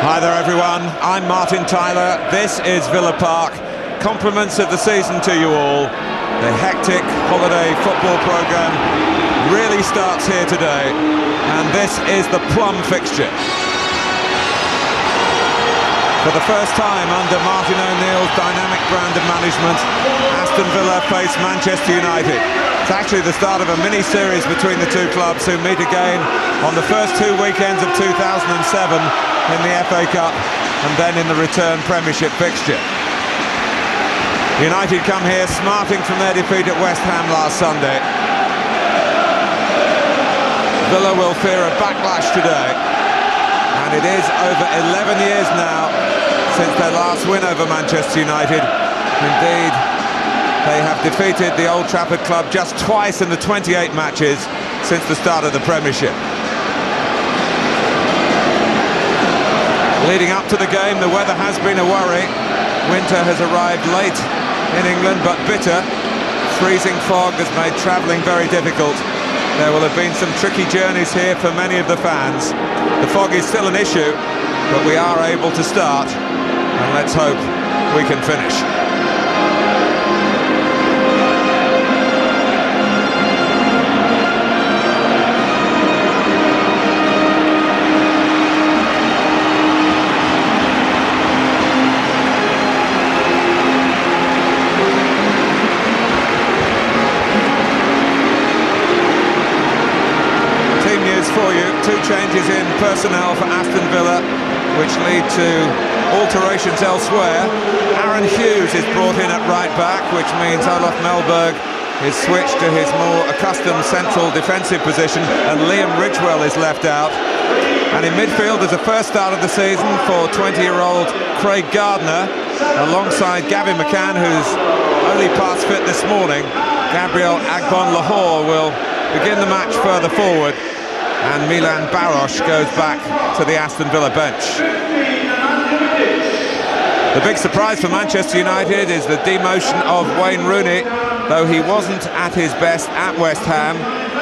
Hi there everyone, I'm Martin Tyler, this is Villa Park. Compliments of the season to you all. The hectic holiday football programme really starts here today, and this is the plum fixture. For the first time under Martin O'Neill's dynamic brand of management, Aston Villa face Manchester United. It's actually the start of a mini-series between the two clubs, who meet again on the first two weekends of 2007 in the FA Cup and then in the return Premiership fixture. United come here smarting from their defeat at West Ham last Sunday. Villa will fear a backlash today, and it is over 11 years now since their last win over Manchester United. Indeed, they have defeated the Old Trafford club just twice in the 28 matches since the start of the Premiership. Leading up to the game, the weather has been a worry. Winter has arrived late in England, but bitter. Freezing fog has made travelling very difficult. There will have been some tricky journeys here for many of the fans. The fog is still an issue, but we are able to start, and let's hope we can finish. For you, two changes in personnel for Aston Villa, which lead to alterations elsewhere. Aaron Hughes is brought in at right back, which means Mellberg is switched to his more accustomed central defensive position, and Liam Ridgewell is left out. And in midfield, there's a first start of the season for 20-year-old Craig Gardner, alongside McCann, who's only parts fit this morning. Agbonlahor will begin the match further forward, and Milan Baros goes back to the Aston Villa bench. The big surprise for Manchester United is the demotion of Wayne Rooney, though he wasn't at his best at West Ham.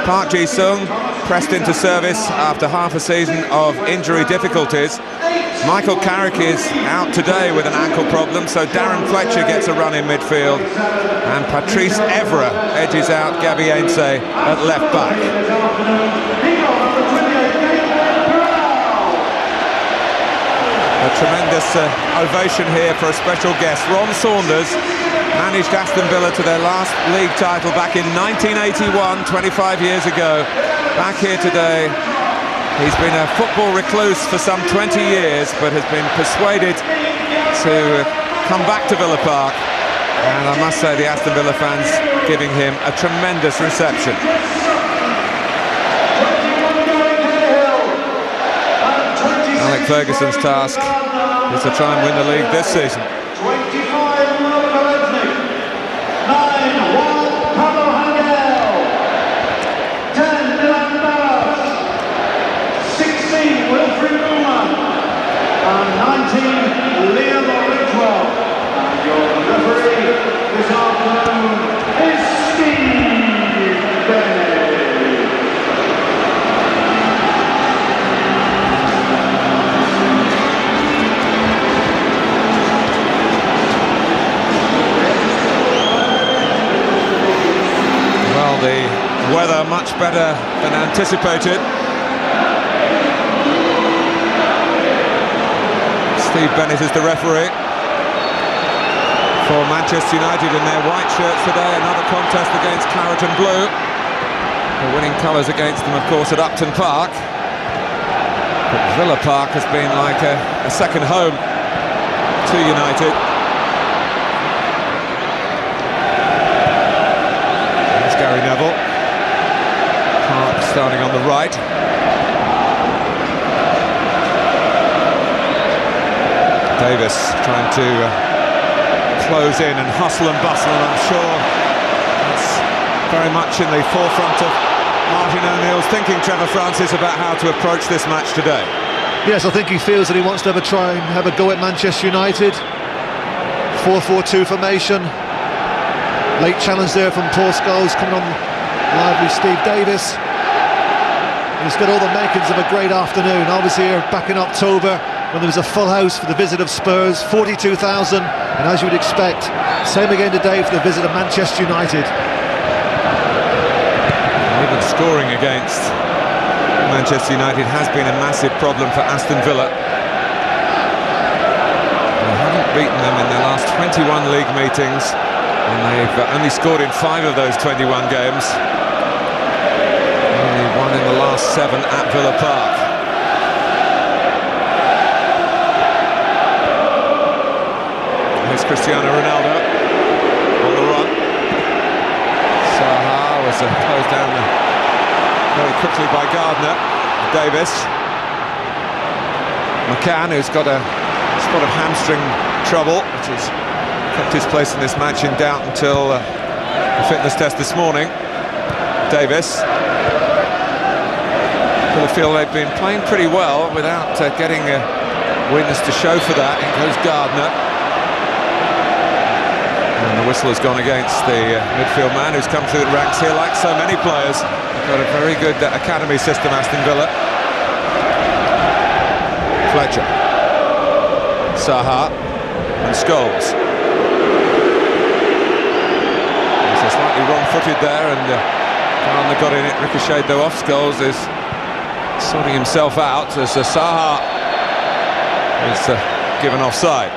Park Ji-sung pressed into service after half a season of injury difficulties. Michael Carrick is out today with an ankle problem, so Darren Fletcher gets a run in midfield, and Patrice Evra edges out Gabiense at left back. A tremendous ovation here for a special guest. Ron Saunders managed Aston Villa to their last league title back in 1981, 25 years ago. Back here today, he's been a football recluse for some 20 years, but has been persuaded to come back to Villa Park. And I must say, the Aston Villa fans giving him a tremendous reception. Ferguson's task is to try and win the league this season. 25 Ángel, 10 Milan Baros, 16 Wilfried Ruhlmann, and 19 Liam Ridgewell. And your referee this afternoon is Steve Bennett. The weather much better than anticipated. Steve Bennett is the referee for Manchester United in their white shirts today. Another contest against claret and blue. The winning colours against them, of course, at Upton Park. But Villa Park has been like a second home to United. Neville. Park starting on the right. Davis trying to close in and hustle and bustle, and I'm sure that's very much in the forefront of Martin O'Neill's thinking, Trevor Francis, about how to approach this match today. Yes, I think he feels that he wants to try and have a go at Manchester United. 4-4-2 formation. Late challenge there from Paul Scholes, coming on lively Steve Davis. He's got all the makings of a great afternoon. Obviously here back in October, when there was a full house for the visit of Spurs, 42,000, and as you would expect, same again today for the visit of Manchester United. Even scoring against Manchester United has been a massive problem for Aston Villa. They haven't beaten them in their last 21 league meetings, and they've only scored in 5 of those 21 games. Only won in the last 7 at Villa Park. Here's Cristiano Ronaldo on the run. Saha was closed down very quickly by Gardner. Davis. McCann, who's got a spot of hamstring trouble, which has kept his place in this match in doubt until the fitness test this morning. Davis. Villa feel they've been playing pretty well without getting a witness to show for that. In goes Gardner. And the whistle has gone against the midfield man who's come through the ranks here. Like so many players, they've got a very good academy system, Aston Villa. Fletcher. Saha and Scholes. He's slightly wrong-footed there, and Gardner got in it, ricocheted though off. Scholes is sorting himself out as Saha is given offside.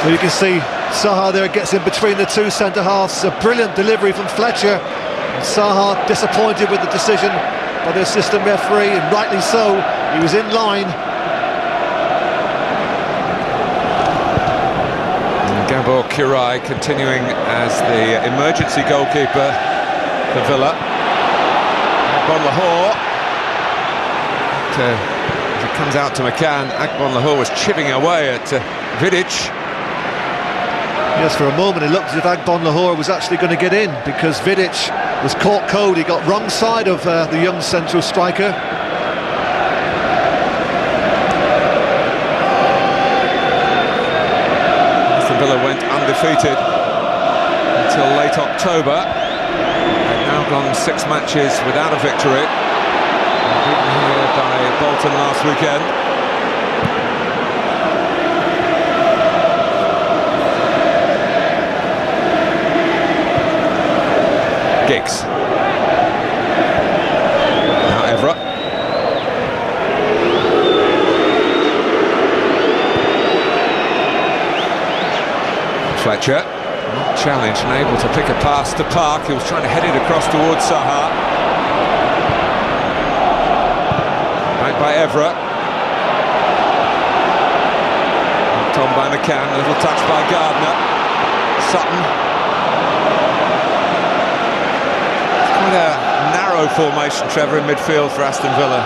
Well, you can see Saha there gets in between the two centre-halves. A brilliant delivery from Fletcher. And Saha disappointed with the decision by the assistant referee, and rightly so. He was in line. And Király continuing as the emergency goalkeeper for Villa. Agbonlahor. As it comes out to McCann, Agbonlahor was chipping away at Vidic. Yes, for a moment it looked as if Agbonlahor was actually going to get in, because Vidic was caught cold. He got wrong side of the young central striker. Aston Villa went undefeated until late October. They've now gone 6 matches without a victory. Beaten here by Bolton last weekend. Giggs. Now Evra. Fletcher, not challenged and able to pick a pass to Park. He was trying to head it across towards Saha. Back by Evra. Knocked on by McCann, a little touch by Gardner. Sutton. Quite a narrow formation, Trevor, in midfield for Aston Villa.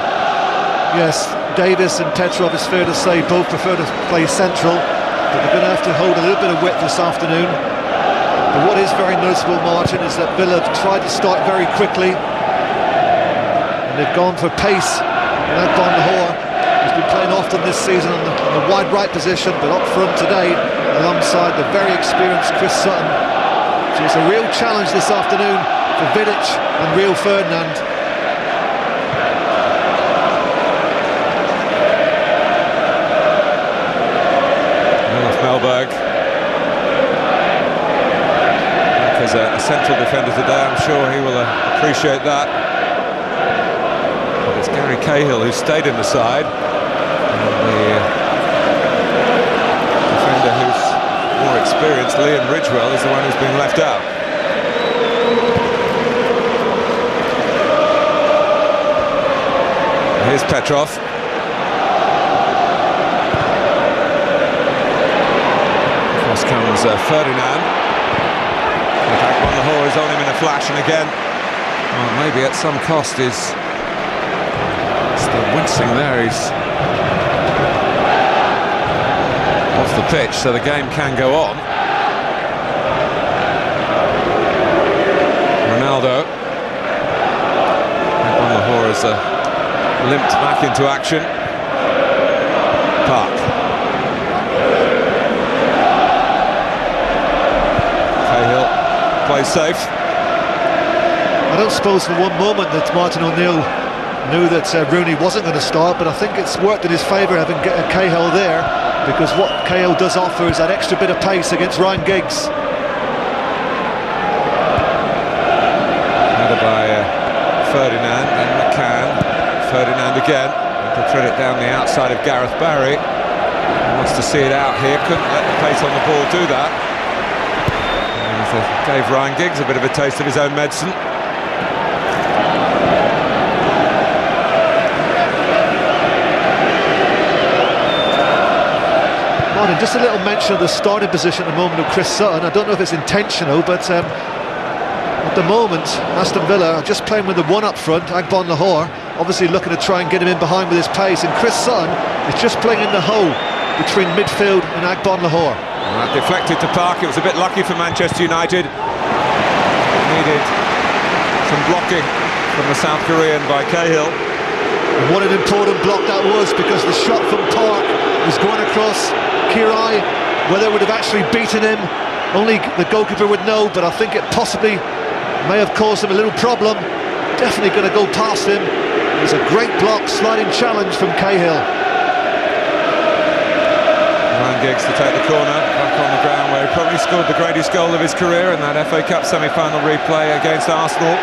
Yes, Davis and Petrov, it's fair to say, both prefer to play central, but they're going to have to hold a little bit of width this afternoon. But what is very noticeable, Martin, is that Villa have tried to start very quickly, and they've gone for pace. And Agbonlahor has been playing often this season on the wide right position, but up front today, alongside the very experienced Chris Sutton. So it's a real challenge this afternoon for Vidic and Real Ferdinand. Mellberg. As a central defender today, I'm sure he will appreciate that. But it's Gary Cahill who stayed in the side, and the defender who's more experienced, Liam Ridgewell, is the one who's been left out. Here's Petrov. Across comes Ferdinand. Agbonlahor is on him in a flash, and again, well, maybe at some cost, is still wincing there. He's off the pitch, so the game can go on. Ronaldo. Agbonlahor is limped back into action. Park. Cahill plays safe. I don't suppose for one moment that Martin O'Neill knew that Rooney wasn't going to start, but I think it's worked in his favour having Cahill there, because what Cahill does offer is that extra bit of pace against Ryan Giggs. Header by Ferdinand and McCann. Ferdinand again, to thread it down the outside of Gareth Barry. He wants to see it out here, couldn't let the pace on the ball do that. And gave Ryan Giggs a bit of a taste of his own medicine. Martin, just a little mention of the starting position at the moment of Chris Sutton. I don't know if it's intentional, but at the moment Aston Villa are just playing with the one up front, Agbonlahor, obviously looking to try and get him in behind with his pace, and Chris Sutton is just playing in the hole between midfield and Agbonlahor. That deflected to Park. It was a bit lucky for Manchester United. Needed some blocking from the South Korean by Cahill. And what an important block that was, because the shot from Park was going across Király. Whether it would have actually beaten him, only the goalkeeper would know, but I think it possibly may have caused him a little problem. Definitely going to go past him. It was a great block, sliding challenge from Cahill. Ryan Giggs to take the corner, back on the ground where he probably scored the greatest goal of his career in that FA Cup semi-final replay against Arsenal.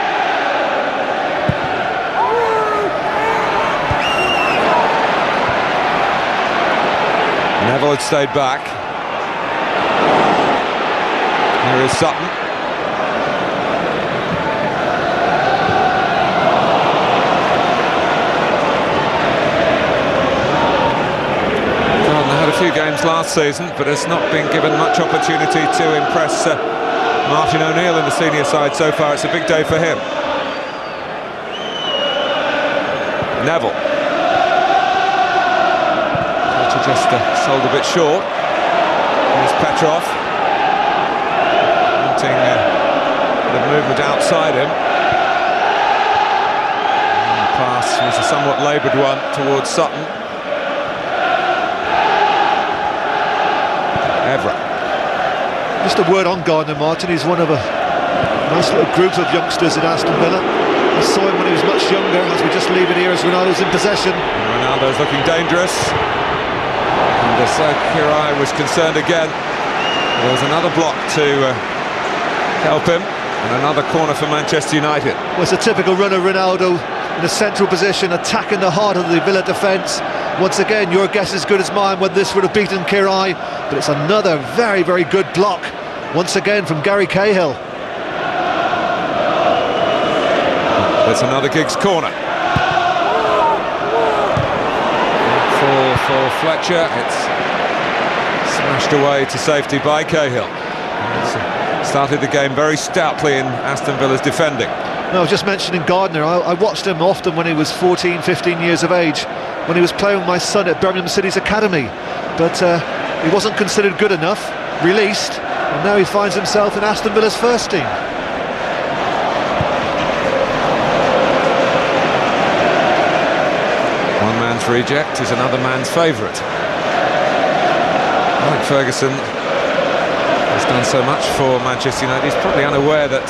Neville had stayed back. Here is Sutton. Gardner had a few games last season, but has not been given much opportunity to impress Martin O'Neill in the senior side so far. It's a big day for him. Neville. Fletcher just sold a bit short. Here's Petrov. Wanting the movement outside him. And the pass was a somewhat laboured one towards Sutton. Evra. Just a word on Gardner, Martin. He's one of a nice little group of youngsters at Aston Villa. I saw him when he was much younger, as we just leave it here as Ronaldo's in possession. And Ronaldo's looking dangerous. And Király was concerned again. There was another block to help him, and another corner for Manchester United. Well, it's a typical run of Ronaldo in a central position, attacking the heart of the Villa defence. Once again, your guess is as good as mine whether this would have beaten Király, but it's another very, very good block, once again from Gary Cahill. There's another Giggs corner. For Fletcher, it's smashed away to safety by Cahill. He's started the game very stoutly in Aston Villa's defending. No, I was just mentioning Gardner. I watched him often when he was 14, 15 years of age, when he was playing with my son at Birmingham City's academy. But he wasn't considered good enough, released, and now he finds himself in Aston Villa's first team. One man's reject is another man's favourite. Like Ferguson has done so much for Manchester United, he's probably unaware that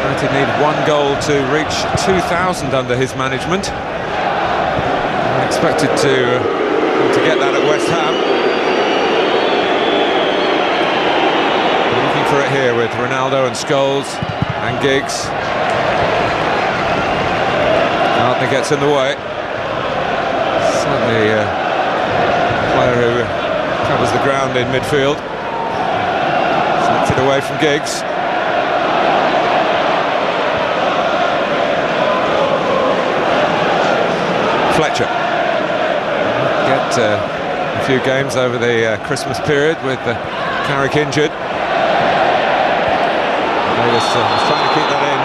United need one goal to reach 2,000 under his management. I expected to get that at West Ham. Looking for it here with Ronaldo and Scholes and Giggs. Gardner gets in the way. Certainly a player who covers the ground in midfield. Snapped it away from Giggs. Fletcher. Get a few games over the Christmas period with Carrick injured. Davis was trying to keep that in,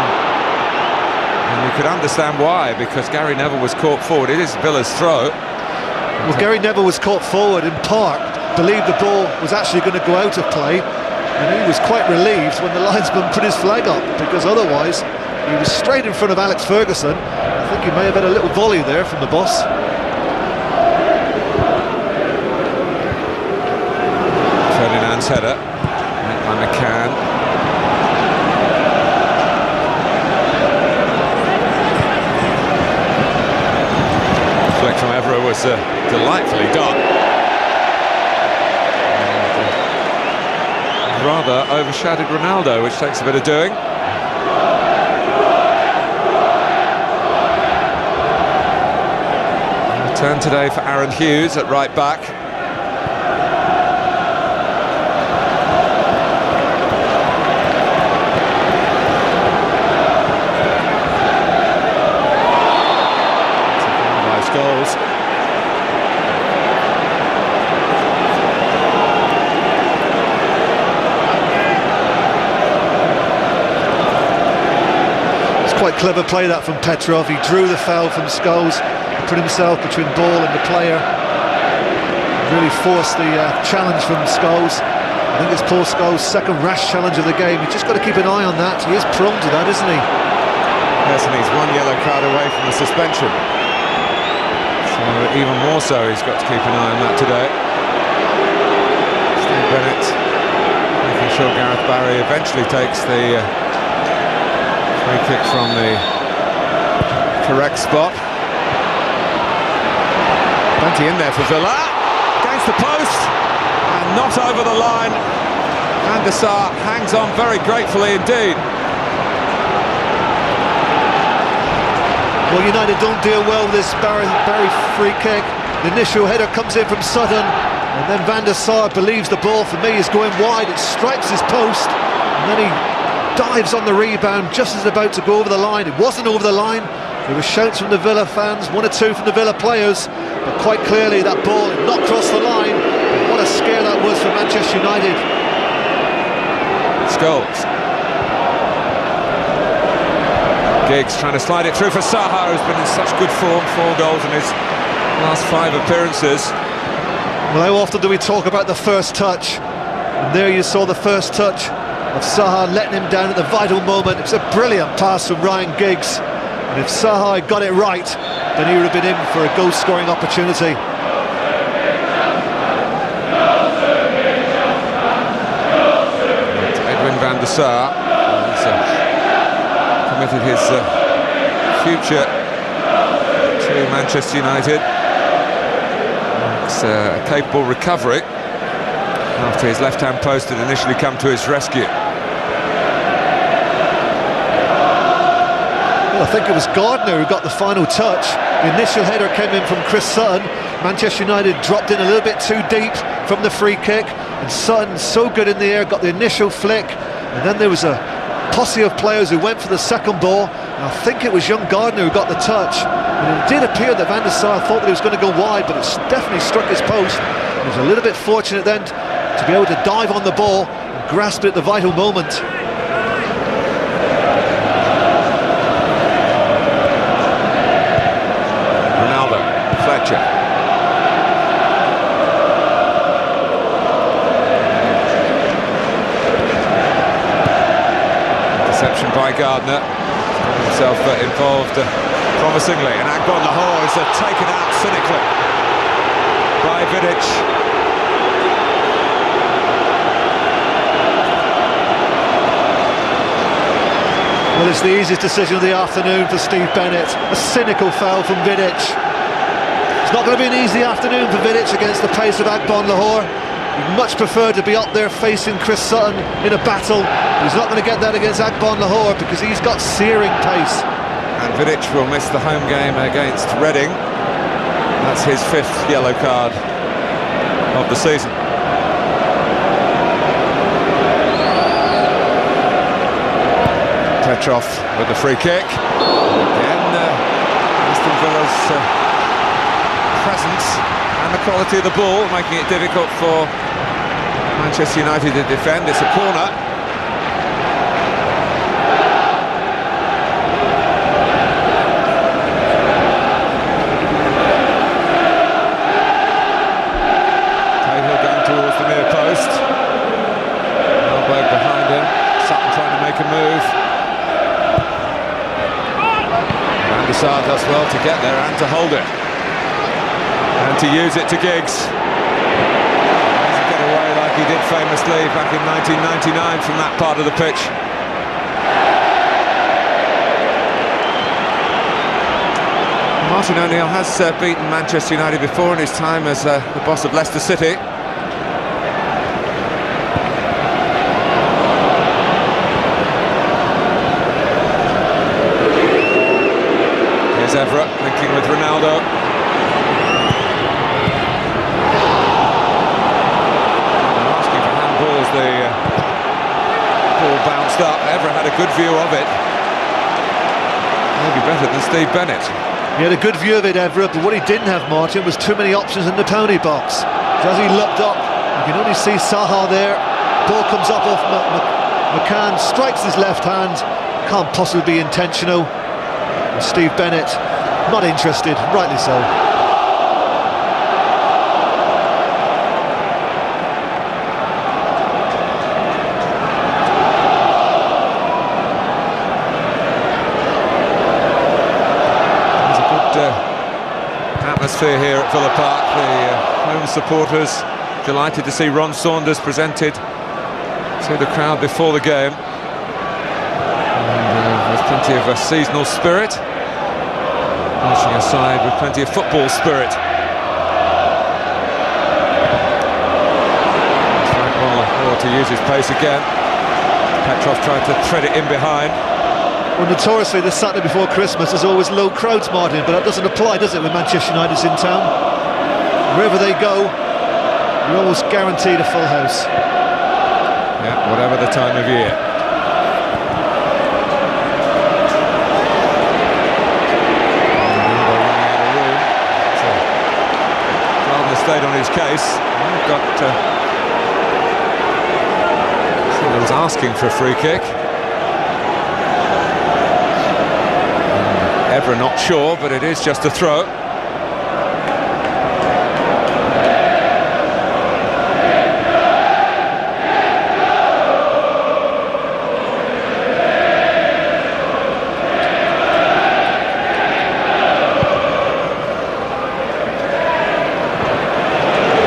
and you could understand why, because Gary Neville was caught forward. It is Villa's throw. Well, Gary Neville was caught forward in Park, believed the ball was actually going to go out of play, and he was quite relieved when the linesman put his flag up, because otherwise he was straight in front of Alex Ferguson. I think he may have had a little volley there from the boss. Ferdinand's header, met by McCann. was delightfully done. And, rather overshadowed Ronaldo, which takes a bit of doing. Turn today for Aaron Hughes at right back. By Scholes. It's quite clever play that from Petrov. He drew the foul from Scholes, put himself between ball and the player, really forced the challenge from Scholes. I think it's Paul Scholes' second rash challenge of the game. You've just got to keep an eye on that. He is prone to that, isn't he? Yes, and he's one yellow card away from the suspension. So even more so, he's got to keep an eye on that today. Steve Bennett making sure Gareth Barry eventually takes the free kick from the correct spot. Plenty in there for Villa, against the post, and not over the line. Van der Sar hangs on very gratefully indeed. Well, United don't deal well with this Barry free kick. The initial header comes in from Sutton, and then Van der Sar believes the ball, for me, is going wide. It strikes his post, and then he dives on the rebound just as it's about to go over the line. It wasn't over the line. There were shouts from the Villa fans, one or two from the Villa players, but quite clearly that ball had not crossed the line. But what a scare that was for Manchester United. Scholes. Giggs trying to slide it through for Saha, who's been in such good form, 4 goals in his last 5 appearances. Well, how often do we talk about the first touch? And there you saw the first touch of Saha letting him down at the vital moment. It's a brilliant pass from Ryan Giggs. And if Saha had got it right, then he would have been in for a goal-scoring opportunity. Edwin van der Sar has committed his future to Manchester United. It's a capable recovery after his left-hand post had initially come to his rescue. Well, I think it was Gardner who got the final touch. The initial header came in from Chris Sutton. Manchester United dropped in a little bit too deep from the free kick, and Sutton, so good in the air, got the initial flick, and then there was a posse of players who went for the second ball, and I think it was young Gardner who got the touch. And it did appear that Van der Sar thought that he was going to go wide, but it's definitely struck his post. He was a little bit fortunate then to be able to dive on the ball and grasp it at the vital moment. Ronaldo, Fletcher. Interception by Gardner. Himself involved promisingly, and Agbonlahor is taken out cynically by Vidic. Well, it's the easiest decision of the afternoon for Steve Bennett. A cynical foul from Vidic. It's not going to be an easy afternoon for Vidic against the pace of Agbonlahor. He'd much prefer to be up there facing Chris Sutton in a battle. He's not going to get that against Agbonlahor because he's got searing pace. And Vidic will miss the home game against Reading. That's his 5th yellow card of the season. Petrov with the free kick. Again, Aston Villa's presence and the quality of the ball making it difficult for Manchester United to defend. It's a corner. Cahill going towards the near post. Mellberg behind him. Sutton trying to make a move. Saha does well to get there and to hold it and to use it to Giggs. Doesn't get away like he did famously back in 1999 from that part of the pitch. Martin O'Neill has beaten Manchester United before in his time as the boss of Leicester City. Here's Evra linking with Ronaldo. Asking for handballs, the ball bounced up. Evra had a good view of it. Maybe better than Steve Bennett. He had a good view of it, Evra, but what he didn't have, Martin, was too many options in the penalty box. As he looked up, you can only see Saha there. Ball comes up off McCann, strikes his left hand. Can't possibly be intentional. And Steve Bennett, not interested, rightly so. Atmosphere here at Villa Park. The home supporters delighted to see Ron Saunders presented to the crowd before the game. And there's plenty of seasonal spirit. Marching aside with plenty of football spirit. Agbonlahor to use his pace again. Petrov tried to thread it in behind. Well, notoriously, the Saturday before Christmas there's always low crowds, Martin, but that doesn't apply, does it, when Manchester United's in town? Wherever they go, you're always guaranteed a full house. Yeah, whatever the time of year. Gardner stayed on his case. Got someone's asking for a free kick. Evra not sure, but it is just a throw.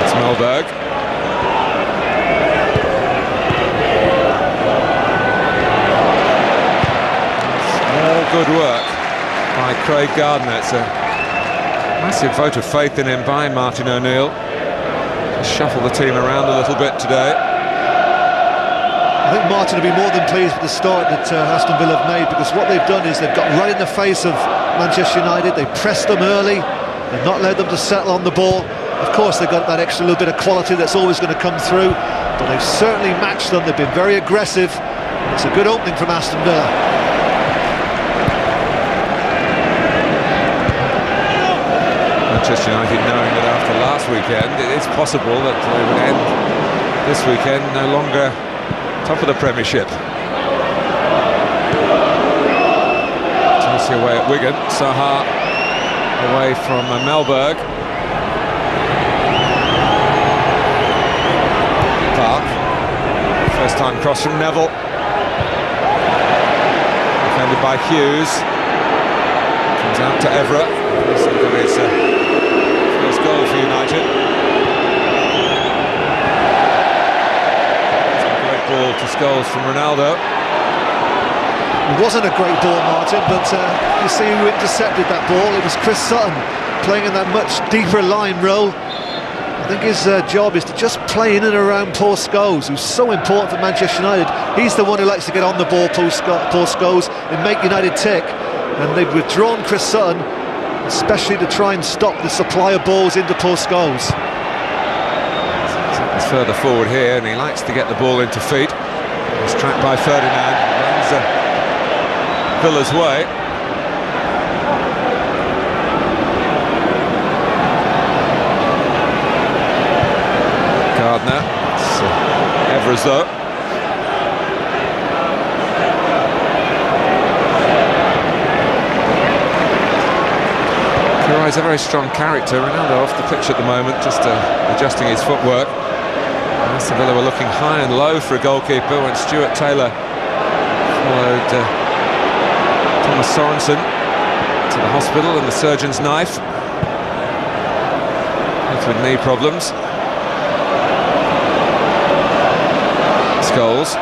It's Mellberg. All good work by Craig Gardner. It's a massive vote of faith in him by Martin O'Neill. Shuffle the team around a little bit today. I think Martin will be more than pleased with the start that Aston Villa have made, because what they've done is they've got right in the face of Manchester United. They pressed them early, they've not allowed them to settle on the ball. Of course they've got that extra little bit of quality that's always going to come through, but they've certainly matched them. They've been very aggressive. It's a good opening from Aston Villa. Manchester United knowing that after last weekend it's possible that they would end this weekend no longer top of the Premiership. Chelsea away at Wigan. Saha away from Mellberg. Park. First time cross from Neville. Defended by Hughes. Comes out to Evra. First goal for United. It's a great ball to Scholes from Ronaldo. It wasn't a great ball, Martin, but you see who intercepted that ball. It was Chris Sutton, playing in that much deeper line role. I think his job is to just play in and around Paul Scholes, who's so important for Manchester United. He's the one who likes to get on the ball, Paul Scholes, and make United tick. And they've withdrawn Chris Sutton, especially to try and stop the supply of balls into Paul Scholes. He's further forward here, and he likes to get the ball into feet. He's tracked by Ferdinand, runs Villa's way. Gardner, Evra's though. Király's a very strong character. Ronaldo off the pitch at the moment, just adjusting his footwork. Aston Villa were looking high and low for a goalkeeper when Stuart Taylor followed Thomas Sorensen to the hospital and the surgeon's knife. Both with knee problems. Scholes.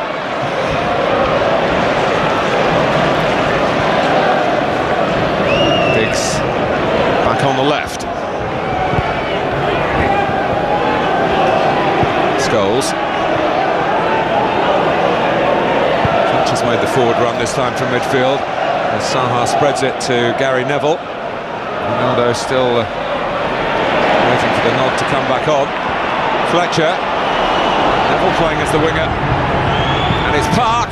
flank on the left. Scholes. Fletcher's made the forward run this time from midfield. And Saha spreads it to Gary Neville. Ronaldo still waiting for the nod to come back on. Fletcher. Neville playing as the winger. And it's Park.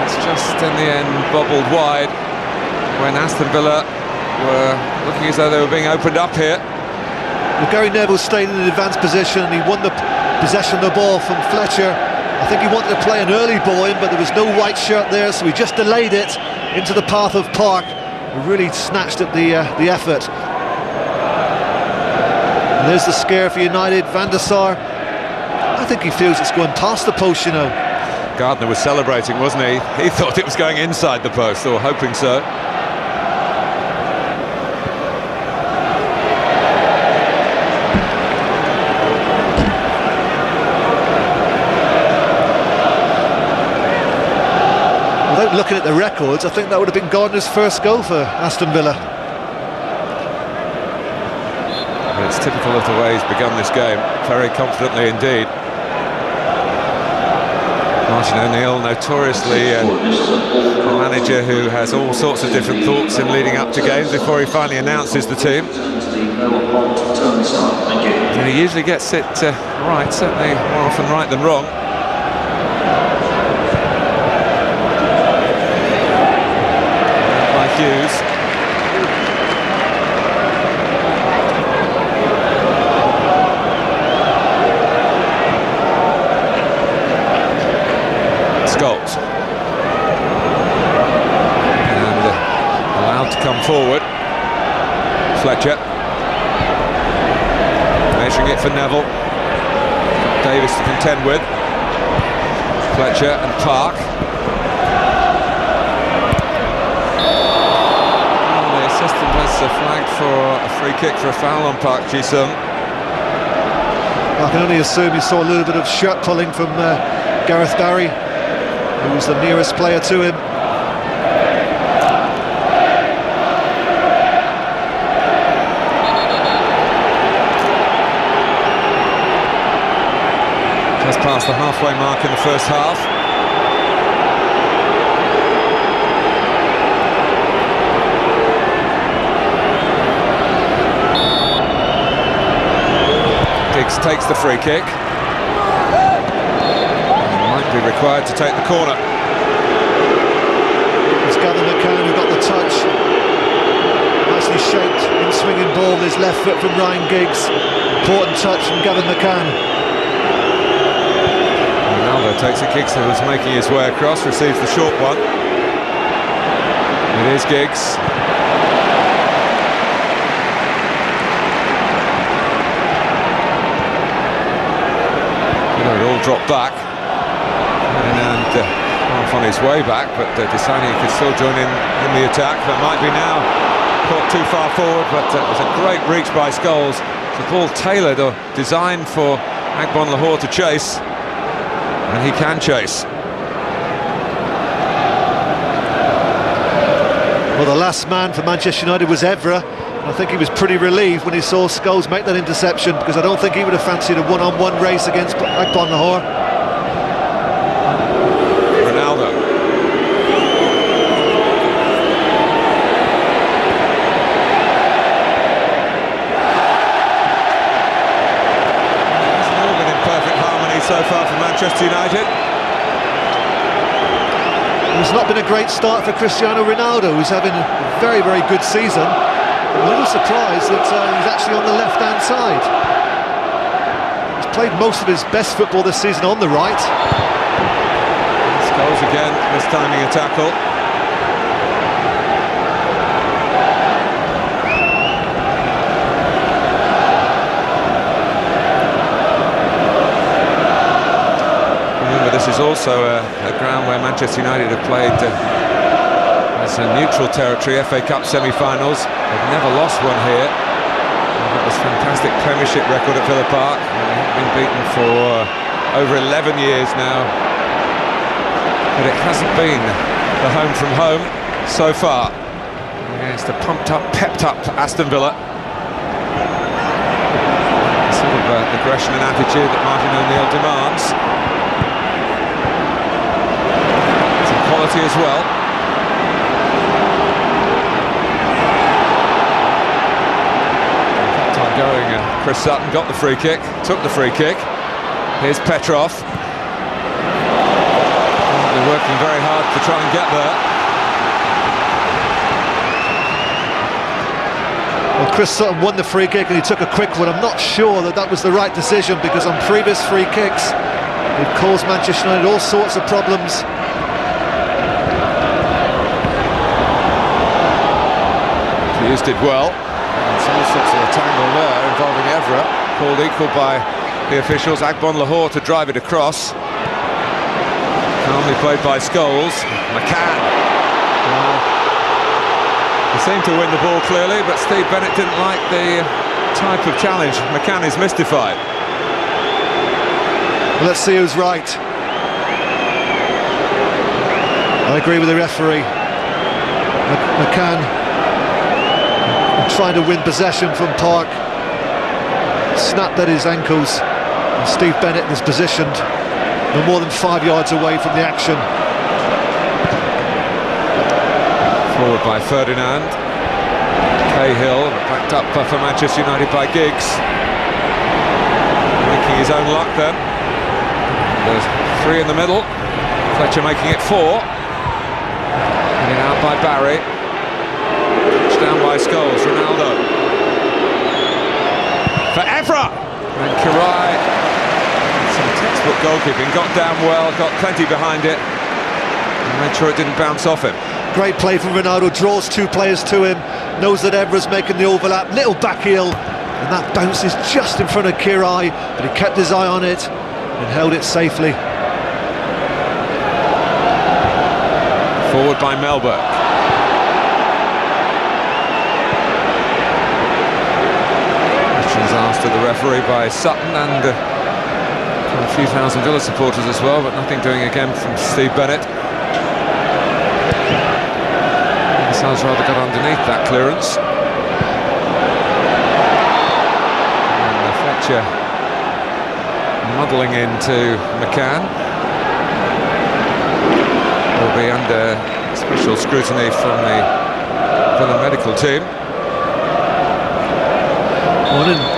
It's just in the end bobbled wide when Aston Villa were looking as though they were being opened up here. Well, Gary Neville stayed in an advanced position and he won the possession of the ball from Fletcher. I think he wanted to play an early ball in, but there was no white shirt there, so he just delayed it into the path of Park, who really snatched at the effort. And there's the scare for United. Van der Sar, I think he feels it's going past the post, you know. Gardner was celebrating, wasn't he? He thought it was going inside the post, or hoping so. Without looking at the records, I think that would have been Gardner's first goal for Aston Villa. It's typical of the way he's begun this game, very confidently indeed. Martin O'Neill, notoriously a manager who has all sorts of different thoughts in leading up to games before he finally announces the team. And he usually gets it right, certainly more often right than wrong. By Hughes. Scholes. And allowed to come forward. Fletcher. Measuring it for Neville. Davis to contend with. Fletcher and Park. And the assistant has flagged for a free kick for a foul on Park Ji-sung. I can only assume he saw a little bit of shirt pulling from Gareth Barry, who was the nearest player to him. Just past the halfway mark in the first half. Giggs takes the free kick. Might be required to take the corner. It's McCann who got the touch. Nicely shaped in swinging ball with his left foot from Ryan Giggs. Important touch from Gavin McCann. Ronaldo takes it. Giggs, who was making his way across, receives the short one. It is Giggs. It all dropped back. Ferdinand half on his way back, but deciding he could still join in the attack. That might be now caught too far forward, but it was a great reach by Scholes. The ball tailored or designed for Agbonlahor to chase, and he can chase. Well, the last man for Manchester United was Evra. I think he was pretty relieved when he saw Scholes make that interception, because I don't think he would have fancied a one-on-one race against Agbonlahor. Ronaldo. Hasn't all been in perfect harmony so far for Manchester United. It's not been a great start for Cristiano Ronaldo, who's having a very, very good season. I'm a little surprised that he's actually on the left-hand side. He's played most of his best football this season on the right. Scholes again, mistiming a tackle. Remember, this is also a ground where Manchester United have played as a neutral territory, FA Cup semi-finals. They've never lost one here. They've got this fantastic Premiership record at Villa Park. They've been beaten for over 11 years now. But it hasn't been the home from home so far. against a pumped-up, pepped-up Aston Villa. Sort of aggression and attitude that Martin O'Neill demands. Some quality as well. That time going, Chris Sutton got the free kick, took the free kick. Here's Petrov. They're working very hard to try and get there. Well, Chris Sutton won the free kick and he took a quick one. I'm not sure that that was the right decision, because on previous free kicks it caused Manchester United all sorts of problems. Hughes did well. It's all sorts of a tangle there involving Evra, called equal by the officials. Agbonlahor to drive it across. Calmly played by Scholes. McCann. He seemed to win the ball clearly, but Steve Bennett didn't like the type of challenge. McCann is mystified. Well, let's see who's right. I agree with the referee. McCann trying to win possession from Park, snapped at his ankles, and Steve Bennett was positioned no more than 5 yards away from the action. Forward by Ferdinand. Cahill, backed up for Manchester United by Giggs. Making his own luck then. There's 3 in the middle. Fletcher making it 4. Heading out by Barry. Down by Scholes. Ronaldo. For Evra! And Király. Some textbook goalkeeping. Got down well, got plenty behind it. And made sure it didn't bounce off him. Great play from Ronaldo, draws 2 players to him, knows that Evra's making the overlap, little back heel, and that bounces just in front of Király, but he kept his eye on it and held it safely. Forward by Mellberg. Questions asked of the referee by Sutton and a few thousand Villa supporters as well, but nothing doing again from Steve Bennett. Sounds rather got underneath that clearance. And Fletcher muddling into McCann. Will be under special scrutiny from the Villa medical team.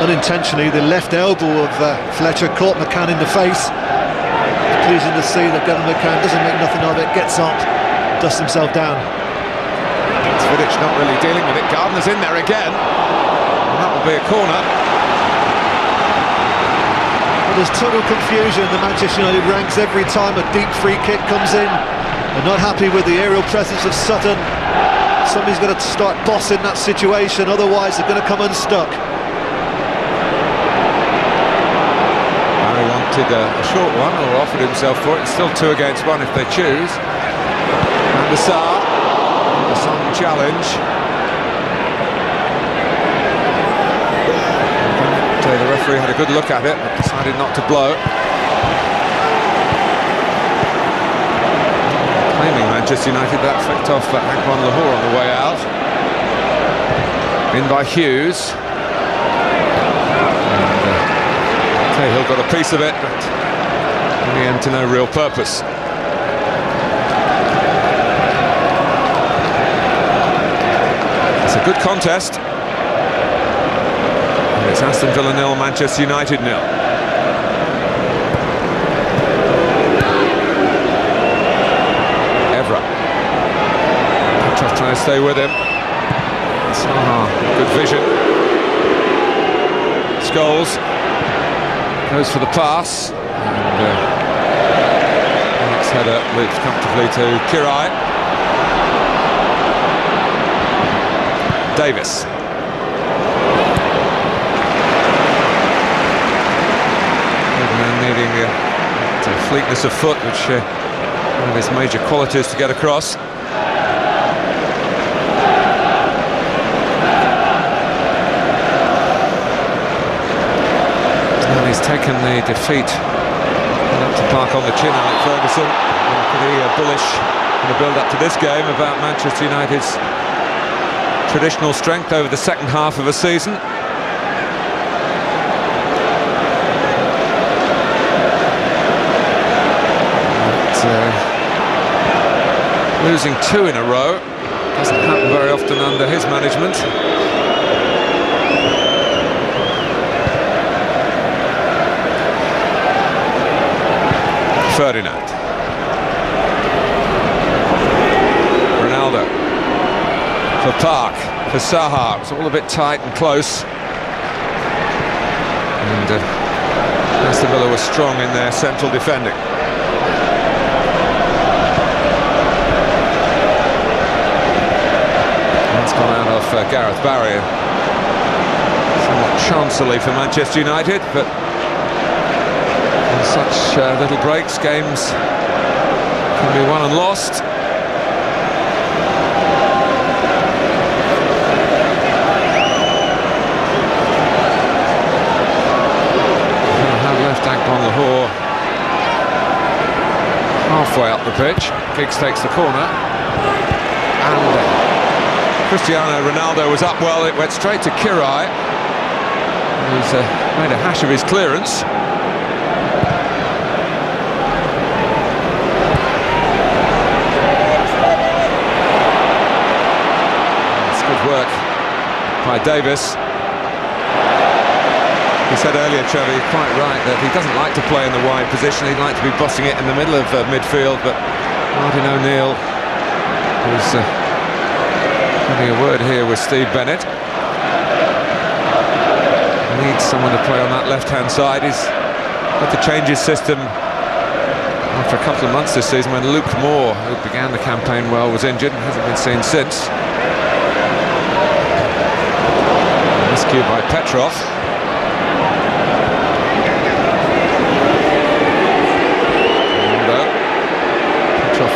Unintentionally, the left elbow of Fletcher caught McCann in the face. It's pleasing to see that Gardner McCann doesn't make nothing of it, gets up, dusts himself down. Vidic not really dealing with it. Gardner's in there again. And that will be a corner. Well, there's total confusion in the Manchester United ranks every time a deep free kick comes in. They're not happy with the aerial presence of Sutton. Somebody's got to start bossing that situation, otherwise they're going to come unstuck. Barry wanted a short one, or offered himself for it. It's still 2 against 1 if they choose. And the Saha. Some challenge. The referee had a good look at it, but decided not to blow. Claiming Manchester United that flicked off Agbonlahor on the way out. In by Hughes. And Cahill got a piece of it, but in the end to no real purpose. It's a good contest. And it's Aston Villa 0, Manchester United 0. Evra. Petrov trying to stay with him. Saha, good vision. Scholes goes for the pass. And next header leads comfortably to Király. Davis. Ferdinand needing the fleetness of foot, which one of his major qualities to get across. And he's taken the defeat up to Park on the chin, Alex Ferguson. Pretty bullish in the build-up to this game about Manchester United's traditional strength over the second half of a season. Losing 2 in a row doesn't happen very often under his management. Ferdinand. Ronaldo. For Park. For Saha. It's all a bit tight and close. And Aston Villa was strong in their central defending. That's gone out of Gareth Barry. Somewhat chancelly for Manchester United, but in such little breaks, games can be won and lost. Agbonlahor halfway up the pitch. Giggs takes the corner, and Cristiano Ronaldo was up well. It went straight to Király, who's made a hash of his clearance. It's good work by Davis. He said earlier, Trevor, you're quite right, that he doesn't like to play in the wide position. He'd like to be bossing it in the middle of midfield, but Martin O'Neill, who's having a word here with Steve Bennett, needs someone to play on that left-hand side. He's had to change his system after a couple of months this season when Luke Moore, who began the campaign well, was injured and hasn't been seen since. Rescued by Petrov.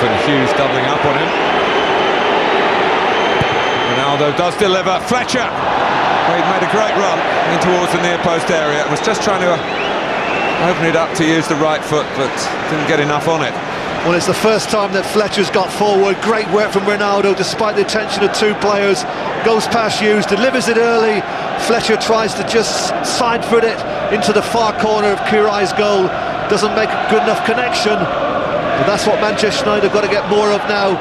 And Hughes doubling up on him. Ronaldo does deliver. Fletcher! Well, he'd made a great run in towards the near post area. Was just trying to open it up to use the right foot, but didn't get enough on it. Well, it's the first time that Fletcher's got forward. Great work from Ronaldo, despite the attention of 2 players. Goes past Hughes, delivers it early. Fletcher tries to just side-foot it into the far corner of Király's goal. Doesn't make a good enough connection. But that's what Manchester United have got to get more of now,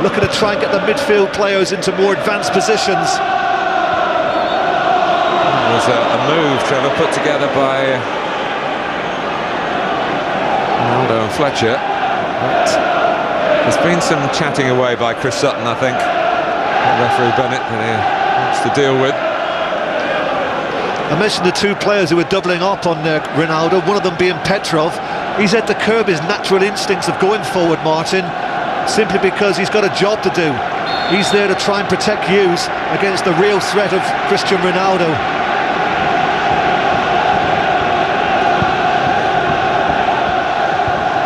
looking to try and get the midfield players into more advanced positions. It was a move, Trevor, put together by Ronaldo and Fletcher. But there's been some chatting away by Chris Sutton, I think, referee Bennett, that he wants to deal with. I mentioned the 2 players who were doubling up on Ronaldo, one of them being Petrov. He's had to curb his natural instincts of going forward, Martin, simply because he's got a job to do. He's there to try and protect Hughes against the real threat of Cristiano Ronaldo.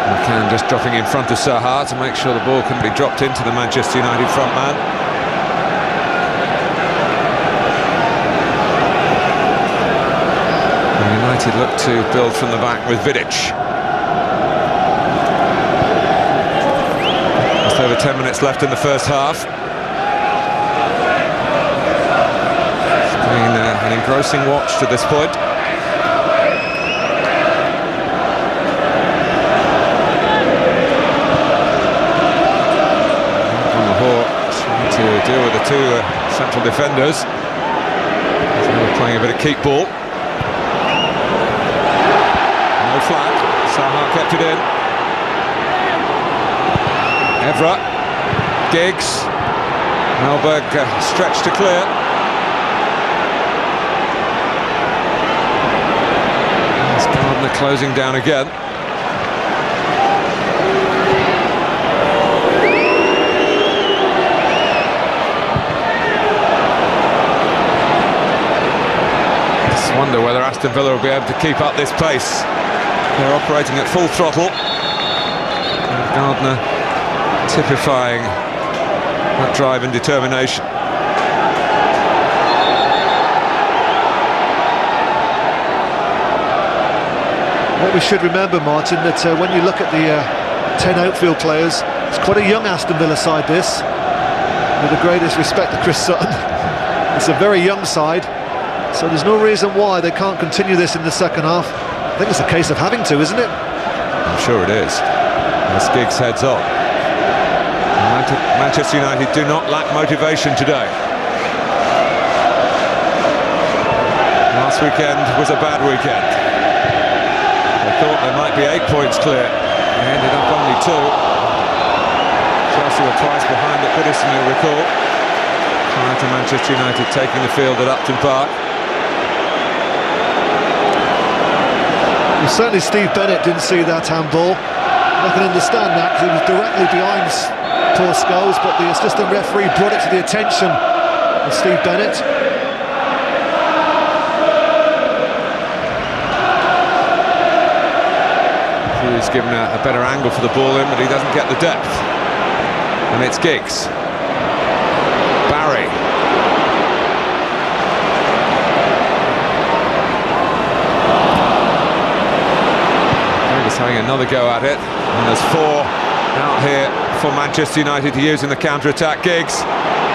McCann just dropping in front of Saha to make sure the ball couldn't be dropped into the Manchester United front man. And United look to build from the back with Vidic. Over 10 minutes left in the first half. It's been an engrossing watch to this point. Agbonlahor trying to deal with the 2 central defenders. He's playing a bit of keep ball. No flag. Saha kept it in. Evra, Giggs, Mellberg stretched to clear. There's Gardner closing down again. Just wonder whether Aston Villa will be able to keep up this pace. They're operating at full throttle. And Gardner typifying that drive and determination. What we should remember, Martin, that when you look at the 10 outfield players, it's quite a young Aston Villa side this. with the greatest respect to Chris Sutton. It's a very young side, so there's no reason why they can't continue this in the second half. I think it's a case of having to, isn't it? I'm sure it is. As Giggs heads on. Manchester United do not lack motivation today. Last weekend was a bad weekend. They thought they might be 8 points clear. They ended up only 2. Chelsea were twice behind at Vidic, you'll recall. Prior to Manchester United taking the field at Upton Park. Well, certainly Steve Bennett didn't see that handball. I can understand that because he was directly behind poor Scholes, but the assistant referee brought it to the attention of Steve Bennett. Hughes given a better angle for the ball in, but he doesn't get the depth. And it's Giggs. Barry. Davis having another go at it, and there's 4 out here for Manchester United to use in the counter-attack. Giggs,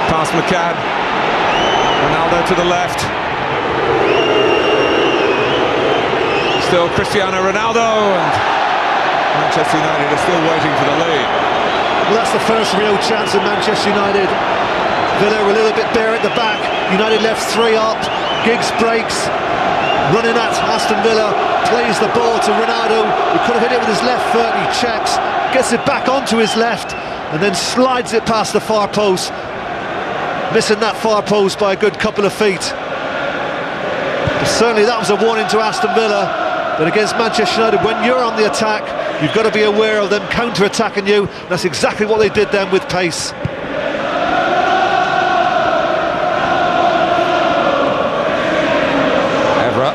past McCann. Ronaldo to the left. Still Cristiano Ronaldo, and Manchester United are still waiting for the lead. Well, that's the first real chance of Manchester United. Villa were a little bit bare at the back. United left 3 up. Giggs breaks, running at Aston Villa, plays the ball to Ronaldo, who could have hit it with his left foot. He checks, gets it back onto his left, and then slides it past the far post, missing that far post by a good couple of feet. But certainly that was a warning to Aston Villa that against Manchester United, when you're on the attack, you've got to be aware of them counter-attacking you. That's exactly what they did then with pace. Evra.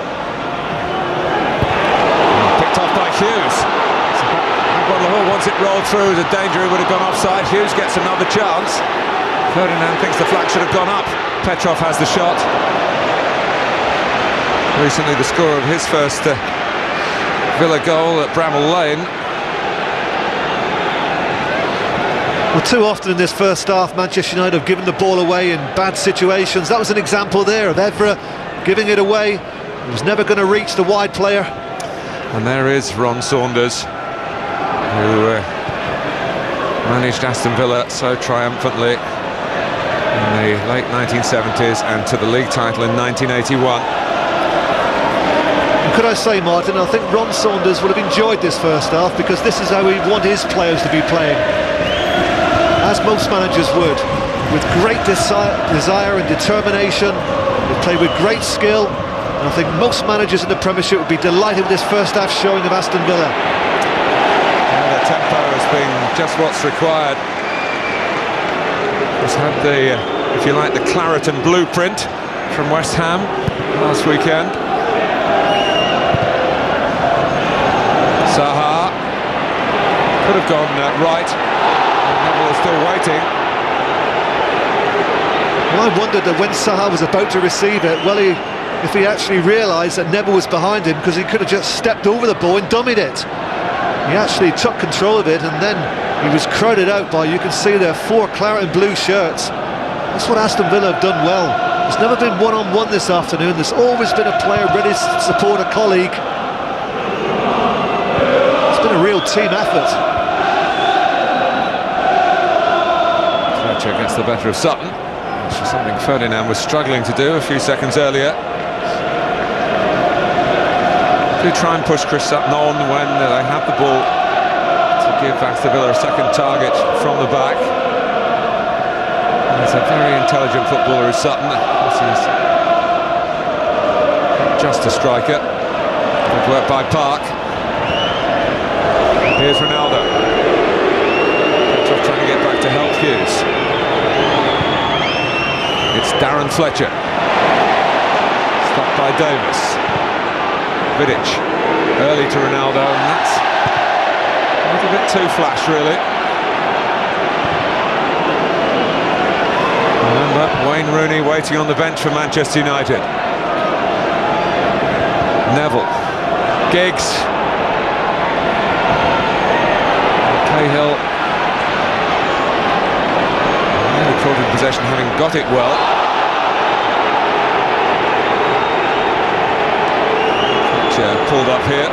Picked off by Hughes. Agbonlahor, once it rolled through, the danger, he would have gone offside. Hughes gets another chance. Ferdinand thinks the flag should have gone up. Petrov has the shot. Recently the score of his first Villa goal at Bramall Lane. Well, too often in this first half, Manchester United have given the ball away in bad situations. That was an example there of Evra giving it away. He was never going to reach the wide player. And there is Ron Saunders, who managed Aston Villa so triumphantly in the late 1970s and to the league title in 1981. Could I say, Martin, I think Ron Saunders would have enjoyed this first half because this is how he'd want his players to be playing, as most managers would, with great desire and determination. They play with great skill, and I think most managers in the Premiership would be delighted with this first half showing of Aston Villa. The tempo has been just what's required. It's had the, if you like, the claret and blueprint from West Ham last weekend. Saha could have gone right. Neville is still waiting. Well, I wondered that when Saha was about to receive it, well, if he actually realised that Neville was behind him, because he could have just stepped over the ball and dummied it. He actually took control of it, and then he was crowded out by, you can see there, 4 claret and blue shirts. That's what Aston Villa have done well. There's never been one-on-one this afternoon. There's always been a player ready to support a colleague. It's been a real team effort. Fletcher gets the better of Sutton, which is something Ferdinand was struggling to do a few seconds earlier. Do try and push Chris Sutton on when they have the ball to give Aston Villa a second target from the back. And he's a very intelligent footballer, is Sutton. He's just a striker. Good work by Park. Here's Ronaldo. Petrov trying to get back to help Hughes. It's Darren Fletcher. Stopped by Davis. Vidic. Early to Ronaldo, and that's a little bit too flash, really. Remember, Wayne Rooney waiting on the bench for Manchester United. Neville. Giggs. Cahill nearly caught in possession, having got it well. Fletcher pulled up here.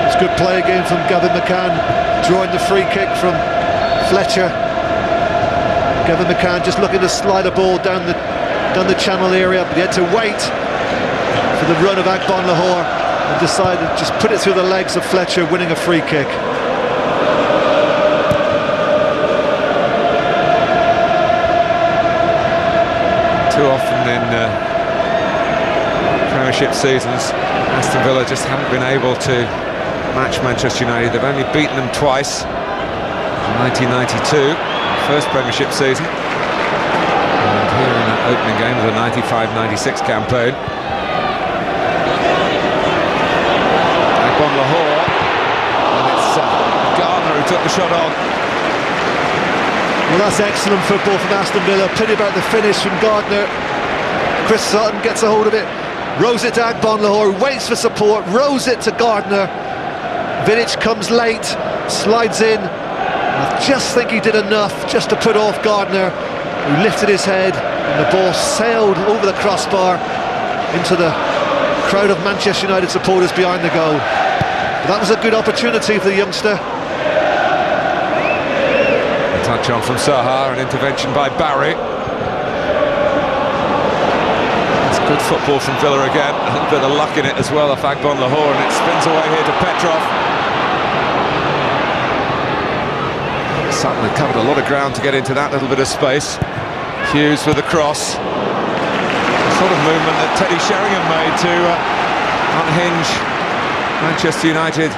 It's good play again from McCann, drawing the free kick from Fletcher. McCann just looking to slide a ball down the channel area, but he had to wait for the run of Agbonlahor and decided to just put it through the legs of Fletcher, winning a free kick. Too often in Premiership seasons, Aston Villa just haven't been able to match Manchester United. They've only beaten them twice, in 1992, first Premiership season, and here in that opening game of the 95-96 campaign. Agbonlahor, and it's Gardner who took the shot on. Well, that's excellent football from Aston Villa. Pity about the finish from Gardner. Chris Sutton gets a hold of it, rows it to Agbonlahor, waits for support, rows it to Gardner. Vidic comes late, slides in. I just think he did enough just to put off Gardner, who lifted his head, and the ball sailed over the crossbar into the crowd of Manchester United supporters behind the goal. But that was a good opportunity for the youngster. A touch on from Saha, an intervention by Barry. It's good football from Villa again, a little bit of luck in it as well off Agbonlahor, and it spins away here to Petrov. Sutton had covered a lot of ground to get into that little bit of space. Hughes with the cross. The sort of movement that Teddy Sheringham made to unhinge Manchester United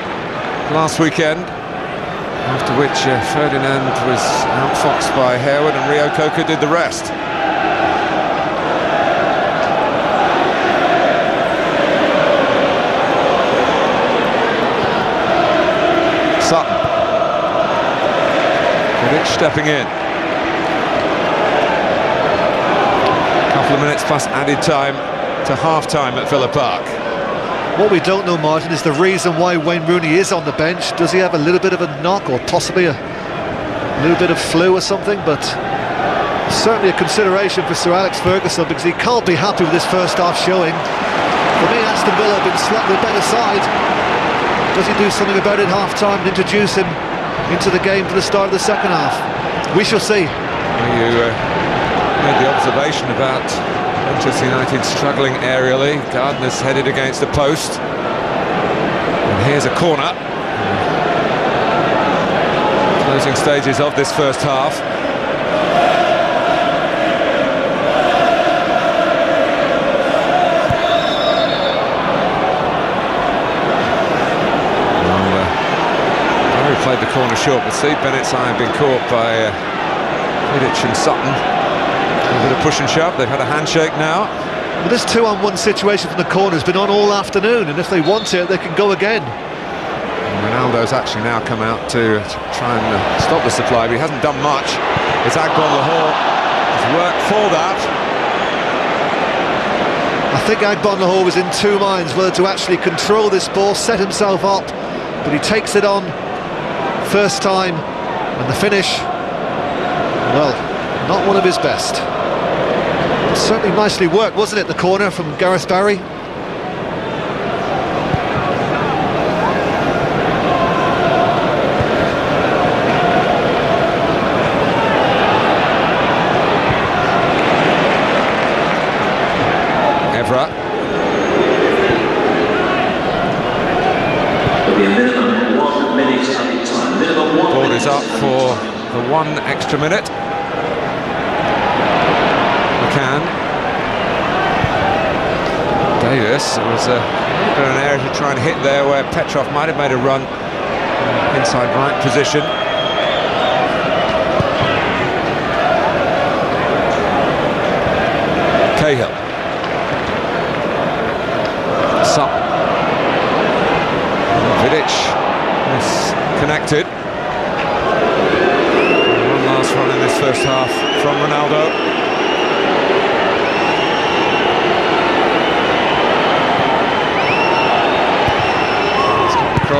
last weekend, after which Ferdinand was outfoxed by Harewood and Rio Coker did the rest. Sutton. Vidic stepping in. Couple of minutes plus added time to half-time at Villa Park. What we don't know, Martin, is the reason why Wayne Rooney is on the bench. Does he have a little bit of a knock, or possibly a little bit of flu or something? But certainly a consideration for Sir Alex Ferguson, because he can't be happy with this first half showing. For me, Aston Villa have been slightly better side. Does he do something about it half-time and introduce him into the game for the start of the second half? We shall see. Well, you made the observation about Manchester United struggling aerially. Gardner's headed against the post, and here's a corner. Closing stages of this first half. Played the corner short, but Steve Bennett's eye had been caught by Vidic and Sutton. A bit of push and shove. They've had a handshake now. Well, this 2-on-1 situation from the corner has been on all afternoon, and if they want it, they can go again. And Ronaldo's actually now come out to try and stop the supply, but he hasn't done much. It's Agbonlahor has worked for that. I think Agbonlahor was in two minds whether to actually control this ball, set himself up, but he takes it on first time, and the finish, well, not one of his best. Certainly nicely worked, wasn't it, the corner from Gareth Barry? Evra. Ball is up for the 1 extra minute. McCann. Davis. There was a little bit of an area to try and hit there where Petrov might have made a run inside right position. Cahill. Sutton. Vidic is connected. One last run in this first half from Ronaldo.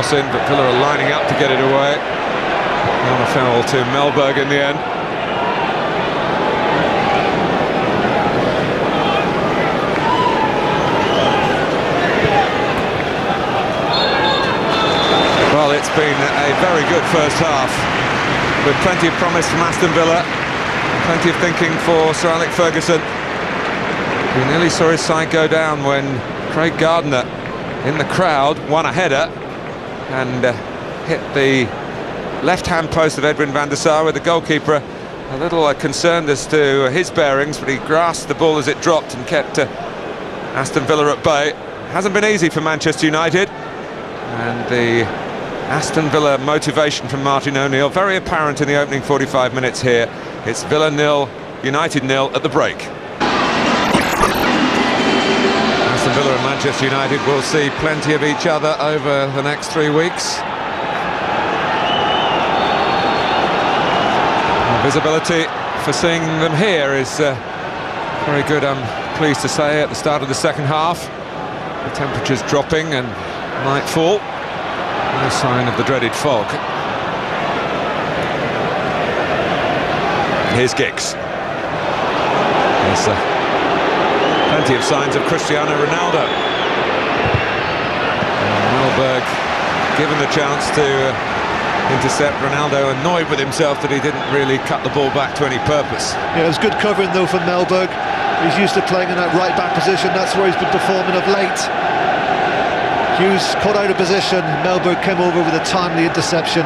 cross in, but Villa are lining up to get it away. On a foul to Mellberg in the end. Well, it's been a very good first half, with plenty of promise from Aston Villa, plenty of thinking for Sir Alex Ferguson. We nearly saw his side go down when Gardner, in the crowd, won a header and hit the left-hand post of Edwin van der Sar, with the goalkeeper a little concerned as to his bearings, but he grasped the ball as it dropped and kept Aston Villa at bay. Hasn't been easy for Manchester United, and the Aston Villa motivation from Martin O'Neill very apparent in the opening 45 minutes here. It's Villa 0, United 0 at the break. Aston Villa and Manchester United will see plenty of each other over the next 3 weeks. Visibility for seeing them here is very good, I'm pleased to say, at the start of the second half. The temperature's dropping and nightfall. No sign of the dreaded fog. Here's Giggs. There's plenty of signs of Cristiano Ronaldo. Mellberg given the chance to intercept. Ronaldo annoyed with himself that he didn't really cut the ball back to any purpose. Yeah, it was good covering though from Mellberg. He's used to playing in that right back position. That's where he's been performing of late. Hughes caught out of position. Mellberg came over with a timely interception.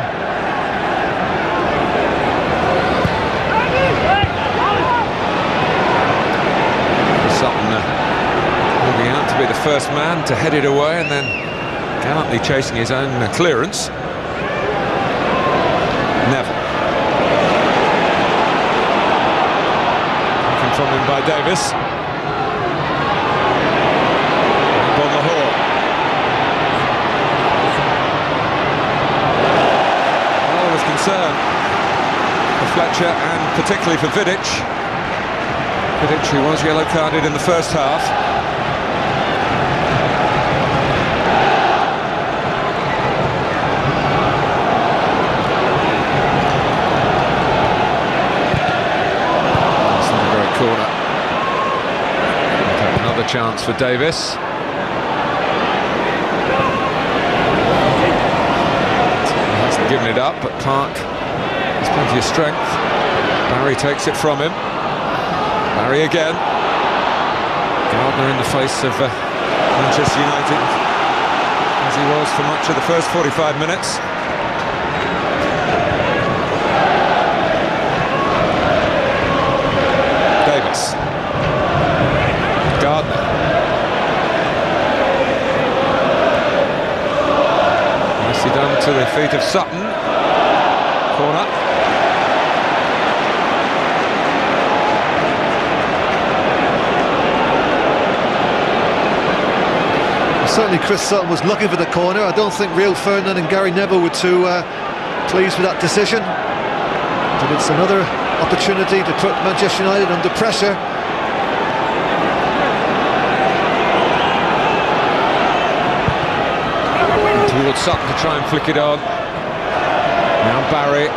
Sutton moving out to be the first man to head it away, and then gallantly chasing his own clearance. Neville. Taken from him by Davis. Agbonlahor. Well, there was concern for Fletcher and particularly for Vidic. Vidic, who was yellow carded in the first half. Corner. Another chance for Davis. He hasn't given it up, but Park has plenty of strength. Barry takes it from him. Barry again. Gardner in the face of Manchester United, as he was for much of the first 45 minutes. Gardner. Nicely done to the feet of Sutton. Corner. Certainly Chris Sutton was looking for the corner. I don't think Rio Ferdinand and Gary Neville were too pleased with that decision. But it's another opportunity to put Manchester United under pressure. Towards Sutton to try and flick it on. Now Barry.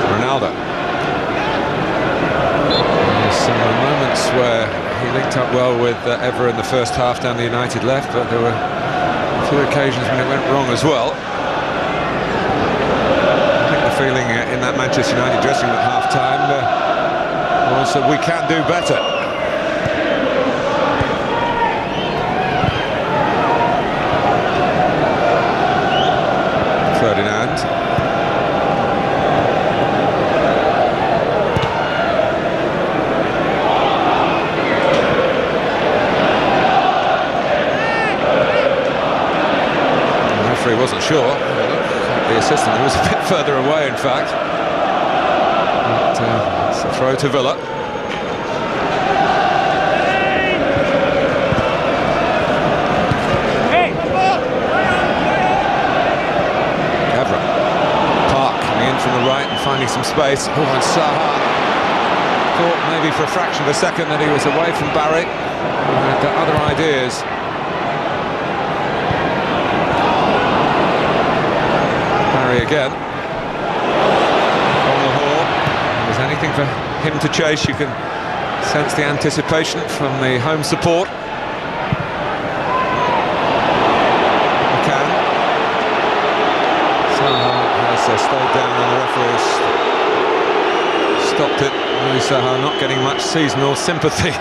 Ronaldo. There's some moments where he linked up well with Evra in the first half down the United left, but there were a few occasions when it went wrong as well. I think the feeling in that Manchester United dressing room at half-time was that we can do better. Ferdinand. He wasn't sure. The assistant, he was a bit further away, in fact. But, it's a throw to Villa. space. Oh, and Saha thought maybe for a fraction of a second that he was away from Barry. He had other ideas. Barry again. Agbonlahor. If there's anything for him to chase, you can sense the anticipation from the home support. McCann. Saha has stayed down and the referee's stopped it. Really, Saha not getting much seasonal sympathy.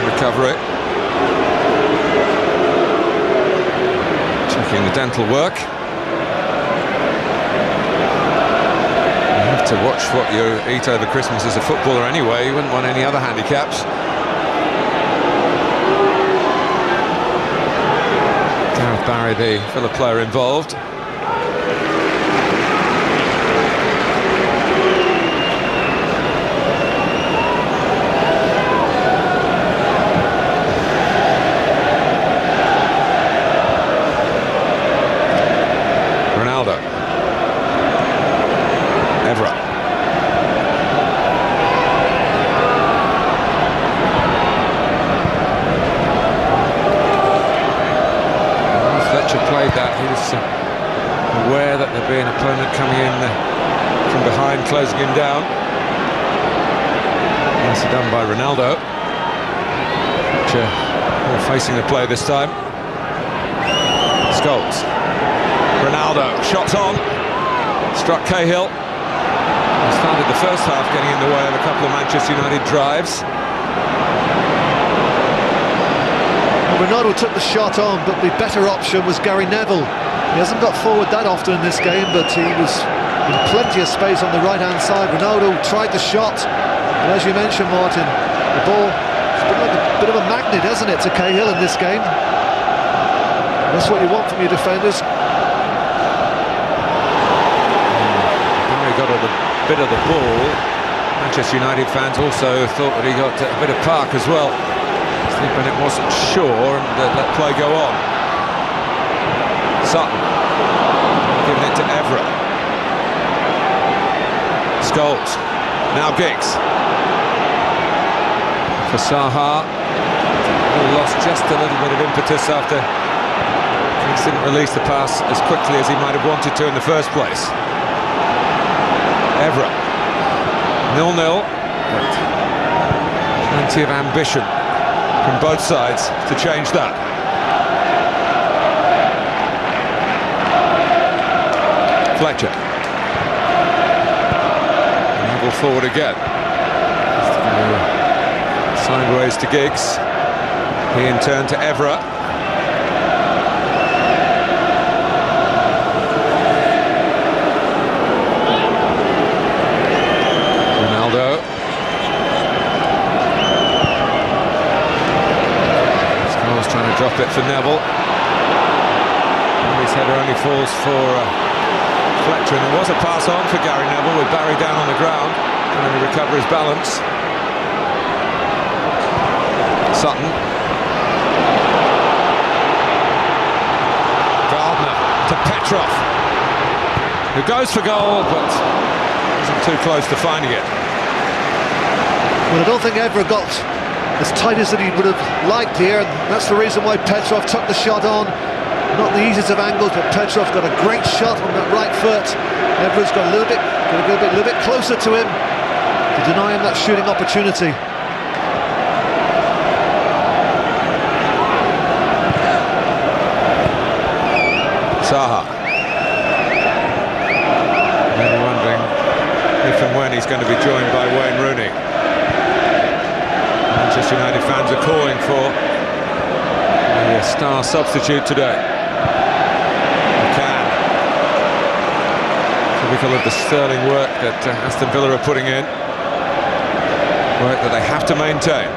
Recovery. Checking the dental work. You have to watch what you eat over Christmas as a footballer anyway. You wouldn't want any other handicaps. Gareth Barry, the Villa player involved. Evra. Fletcher played that. He was aware that there'd be an opponent coming in from behind, closing him down. Nicely done by Ronaldo. Fletcher facing the play this time. Scholes. Ronaldo, shots on. Struck Cahill. He started the first half getting in the way of a couple of Manchester United drives. Ronaldo took the shot on, but the better option was Gary Neville. He hasn't got forward that often in this game, but he was in plenty of space on the right-hand side. Ronaldo tried the shot, and as you mentioned, Martin, the ball has been like a bit of a magnet, hasn't it, to Cahill in this game? That's what you want from your defenders. Got a bit of the ball. Manchester United fans also thought that he got a bit of park as well. Steve Bennett wasn't sure and let play go on. Sutton giving it to Evra. Scholes. Now Giggs. For Saha. Lost just a little bit of impetus after Giggs didn't release the pass as quickly as he might have wanted to in the first place. Evra, 0-0, but plenty of ambition from both sides to change that. Fletcher. Neville forward again. Sideways to Giggs. He in turn to Evra. Trying to drop it for Neville. His header only falls for Fletcher, and there was a pass on for Gary Neville with Barry down on the ground, trying to recover his balance. Sutton. Gardner to Petrov, who goes for goal, but isn't too close to finding it. Well, I don't think Evra got as tight as that he would have liked here, and that's the reason why Petrov took the shot on. Not the easiest of angles, but Petrov got a great shot on that right foot. Evra's got a little bit closer to him to deny him that shooting opportunity. Saha. Maybe wondering if and when he's going to be joined by Wayne Rooney. Manchester United fans are calling for a star substitute today. McCann. Typical of the sterling work that Aston Villa are putting in. Work that they have to maintain.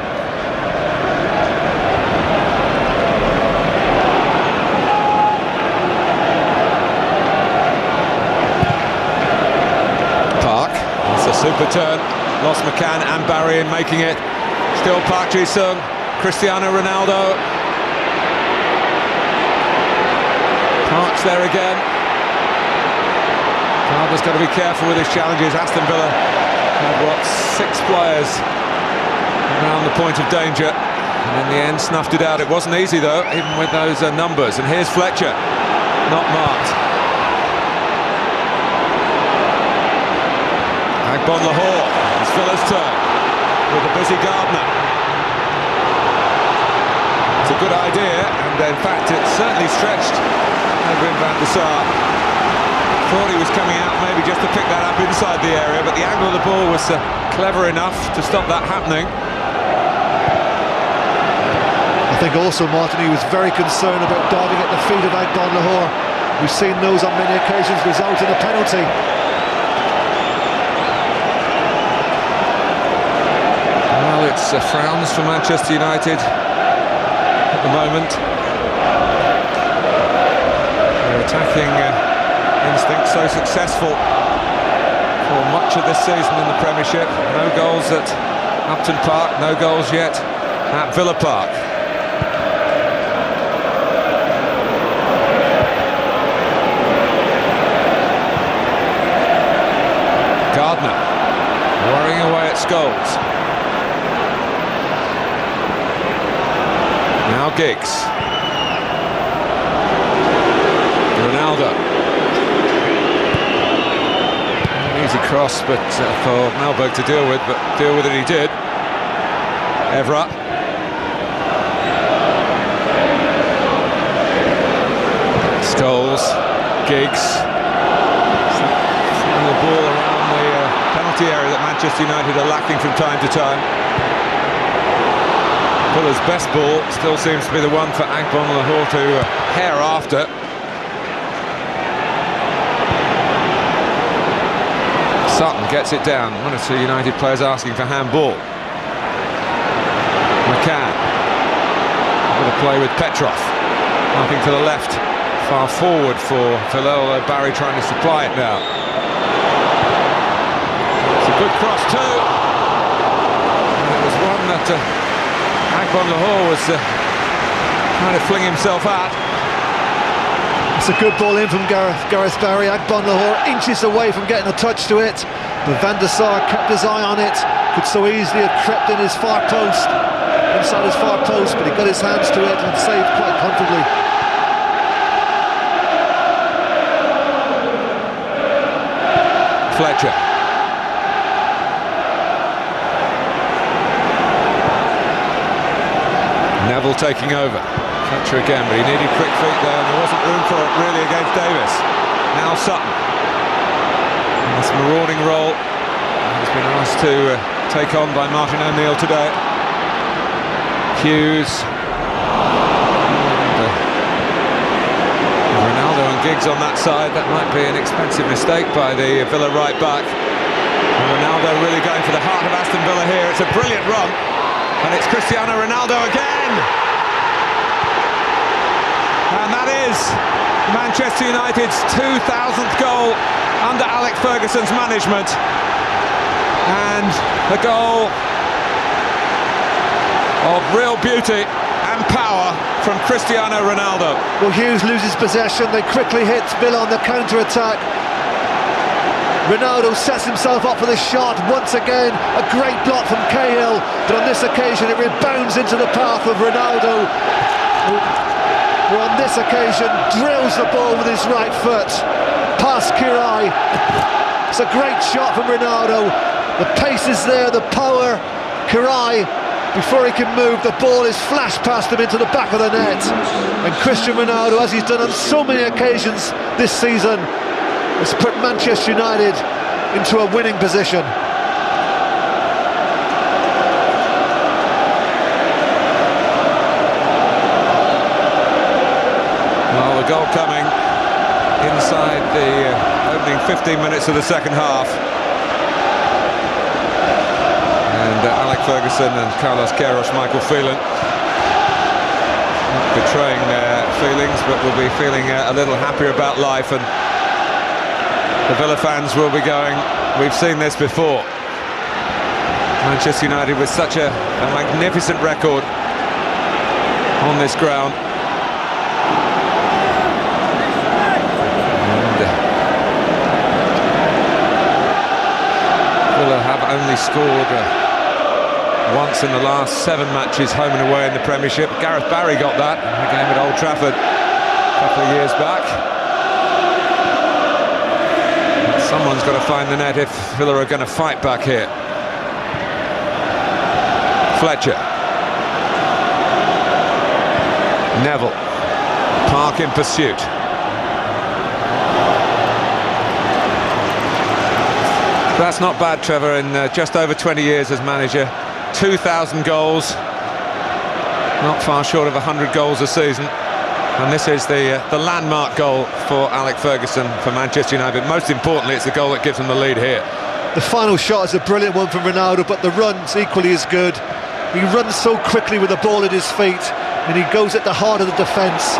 return. Lost McCann and Barry in making it. Still Park Ji-sung, Cristiano Ronaldo. Park's there again. Gardner's got to be careful with his challenges. Aston Villa had, what, 6 players around the point of danger, and in the end snuffed it out. It wasn't easy though, even with those numbers. And here's Fletcher, not marked. Agbonlahor, it's Villa's turn, with a busy Gardner. It's a good idea, and in fact it certainly stretched Edwin van der Sar. Thought he was coming out maybe just to pick that up inside the area, but the angle of the ball was clever enough to stop that happening. I think also, Martin, he was very concerned about diving at the feet of Agbonlahor. We've seen those on many occasions result in a penalty. Well, it's frowns for Manchester United at the moment. Their attacking instinct so successful for much of this season in the Premiership. No goals at Upton Park, no goals yet at Villa Park. Gardner worrying away at Scholes. Now Giggs. Ronaldo. Easy cross, but for Mellberg to deal with, but deal with it he did. Evra. Scholes. Giggs. Throwing the ball around the penalty area that Manchester United are lacking from time to time. Villa's best ball still seems to be the one for Agbonlahor to hair after. Sutton gets it down. One or two United players asking for handball. McCann. With a play with Petrov. Nothing to the left. Far forward for Villa, although Barry trying to supply it now. It's a good cross too. And it was one that Agbonlahor was trying to fling himself at. It's a good ball in from Gareth Barry. Agbonlahor inches away from getting a touch to it, but Van der Sar kept his eye on it. Could so easily have crept in his far post, inside his far post, but he got his hands to it and saved quite comfortably. Fletcher. Neville taking over. Fletcher again, but he needed quick feet there, and there wasn't room for it really against Davis. Now Sutton. And this marauding role has been asked to take on by Martin O'Neill today. Hughes. And Ronaldo and Giggs on that side. That might be an expensive mistake by the Villa right back. And Ronaldo really going for the heart of Aston Villa here. It's a brilliant run. And it's Cristiano Ronaldo again! And that is Manchester United's 2000th goal under Alex Ferguson's management. And a goal of real beauty and power from Cristiano Ronaldo. Well, Hughes loses possession, they quickly hit Villa on the counter-attack. Ronaldo sets himself up for the shot once again. A great block from Cahill, but on this occasion it rebounds into the path of Ronaldo, who on this occasion drills the ball with his right foot past Király. It's a great shot from Ronaldo. The pace is there, the power. Király, before he can move, the ball is flashed past him into the back of the net. And Cristiano Ronaldo, as he's done on so many occasions this season, has put Manchester United into a winning position. Well, the goal coming inside the opening 15 minutes of the second half. And Alex Ferguson and Carlos Queiroz, Michael Phelan, not betraying their feelings, but will be feeling a little happier about life, and the Villa fans will be going, we've seen this before. Manchester United with such a magnificent record on this ground. And Villa have only scored once in the last 7 matches home and away in the Premiership. Gareth Barry got that in a game at Old Trafford a couple of years back. Someone's got to find the net if Villa are going to fight back here. Fletcher. Neville. Park in pursuit. That's not bad, Trevor, in just over 20 years as manager. 2,000 goals. Not far short of 100 goals a season. And this is the landmark goal for Alex Ferguson for Manchester United. Most importantly, it's the goal that gives them the lead here. The final shot is a brilliant one from Ronaldo, but the run's equally as good. He runs so quickly with the ball at his feet, and he goes at the heart of the defence.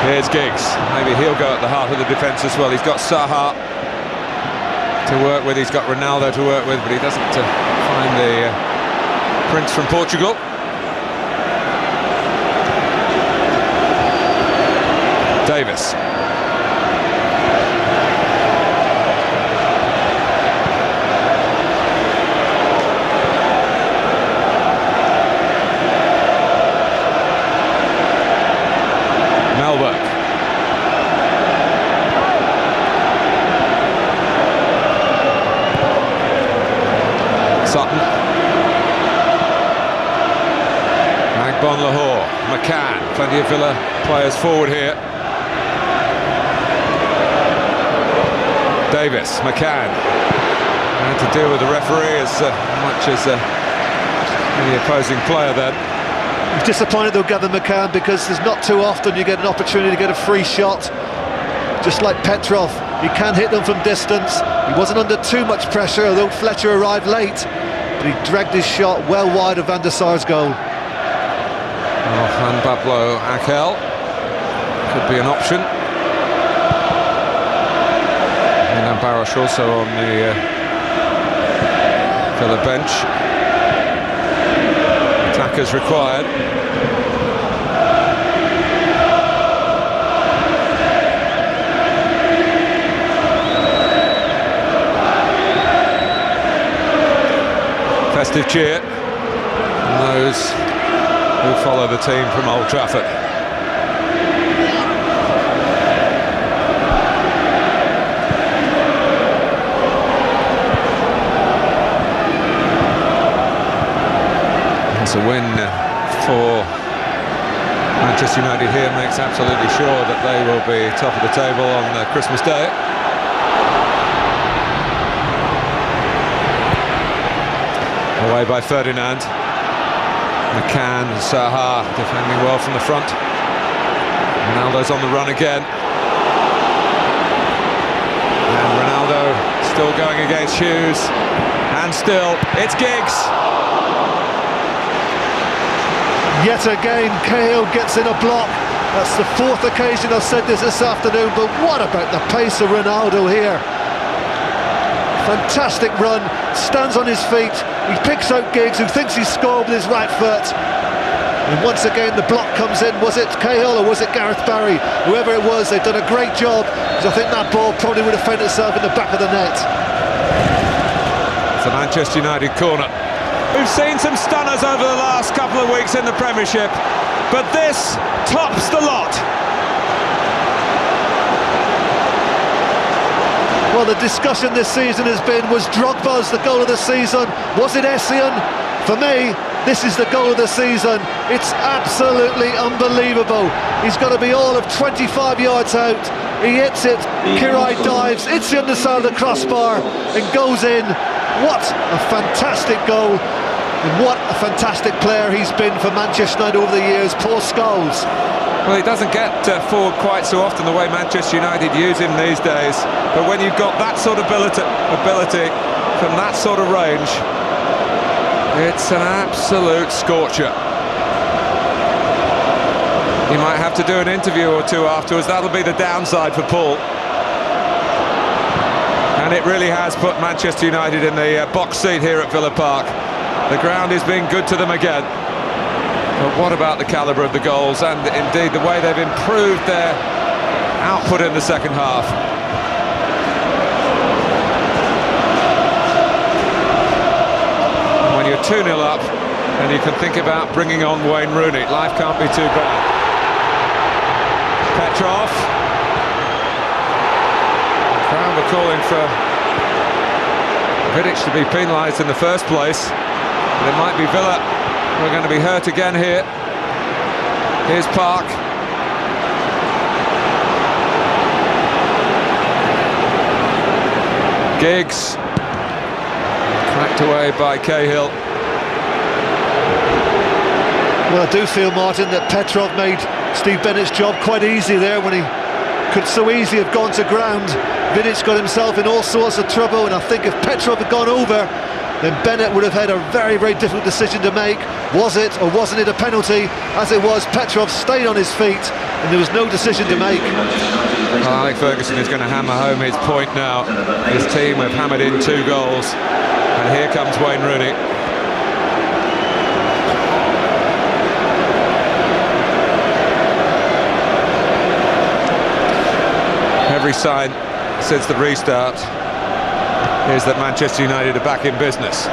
Here's Giggs. Maybe he'll go at the heart of the defence as well. He's got Saha to work with, he's got Ronaldo to work with, but he doesn't find the Prince from Portugal. Davis. Mellberg. Sutton. Agbonlahor. McCann. Plenty of Villa players forward here. Davis. McCann. Had to deal with the referee as much as any opposing player then. I'm disappointed they'll gather McCann, because there's not too often you get an opportunity to get a free shot. Just like Petrov, he can hit them from distance. He wasn't under too much pressure, although Fletcher arrived late, but he dragged his shot well wide of Van der Sar's goal. Oh, and Pablo Ángel could be an option. And Baros also on the Villa bench. Attackers required. Festive cheer from those who follow the team from Old Trafford. It's a win for Manchester United here, makes absolutely sure that they will be top of the table on Christmas Day. Away by Ferdinand. McCann and Saha defending well from the front. Ronaldo's on the run again. And Ronaldo still going against Hughes. And still, it's Giggs. Yet again, Cahill gets in a block. That's the 4th occasion I've said this afternoon, but what about the pace of Ronaldo here? Fantastic run, stands on his feet, he picks out Giggs, who thinks he's scored with his right foot. And once again the block comes in. Was it Cahill or was it Gareth Barry? Whoever it was, they've done a great job, because I think that ball probably would have found itself in the back of the net. It's a Manchester United corner. We've seen some stunners over the last couple of weeks in the Premiership, but this tops the lot. Well, the discussion this season has been, was Drogba's the goal of the season? Was it Essien? For me, this is the goal of the season. It's absolutely unbelievable. He's got to be all of 25 yards out. He hits it, Király dives, hits the underside of the crossbar and goes in. What a fantastic goal, and what a fantastic player he's been for Manchester United over the years, poor Scholes. Well, he doesn't get forward quite so often the way Manchester United use him these days, but when you've got that sort of ability from that sort of range, it's an absolute scorcher. He might have to do an interview or two afterwards. That'll be the downside for Paul. And it really has put Manchester United in the box seat here at Villa Park. The ground is being good to them again. But what about the calibre of the goals and indeed the way they've improved their output in the second half? When you're 2-0 up, and you can think about bringing on Wayne Rooney. Life can't be too bad. Petrov. The crowd were calling for Vidic to be penalised in the first place. But it might be Villa who are going to be hurt again here. Here's Park. Giggs. Cracked away by Cahill. Well, I do feel, Martin, that Petrov made Steve Bennett's job quite easy there when he could so easily have gone to ground. Vidic got himself in all sorts of trouble, and I think if Petrov had gone over, then Bennett would have had a very, very difficult decision to make. Was it or wasn't it a penalty? As it was, Petrov stayed on his feet, and there was no decision to make. Well, I think Ferguson is going to hammer home his point now. His team have hammered in 2 goals, and here comes Wayne Rooney. Every sign since the restart is that Manchester United are back in business.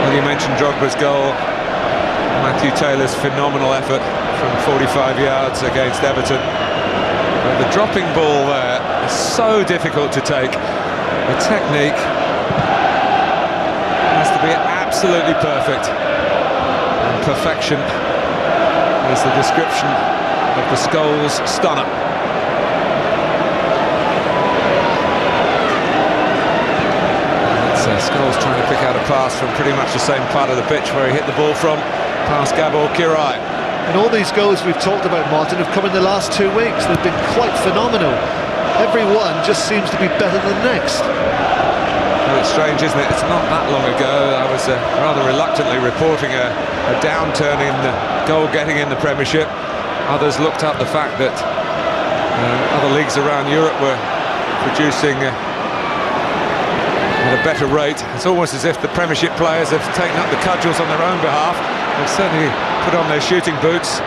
Well, you mentioned Drogba's goal, Matthew Taylor's phenomenal effort from 45 yards against Everton. But the dropping ball there is so difficult to take. The technique has to be absolutely perfect, and perfection is the description of the Scholes stunner. It's Scholes trying to pick out a pass from pretty much the same part of the pitch where he hit the ball from, past Király. And all these goals we've talked about, Martin, have come in the last 2 weeks. They've been quite phenomenal. Every one just seems to be better than the next. Well, it's strange, isn't it? It's not that long ago I was rather reluctantly reporting a downturn in goal getting in the Premiership. Others looked up the fact that other leagues around Europe were producing at a better rate. It's almost as if the Premiership players have taken up the cudgels on their own behalf. They've certainly put on their shooting boots,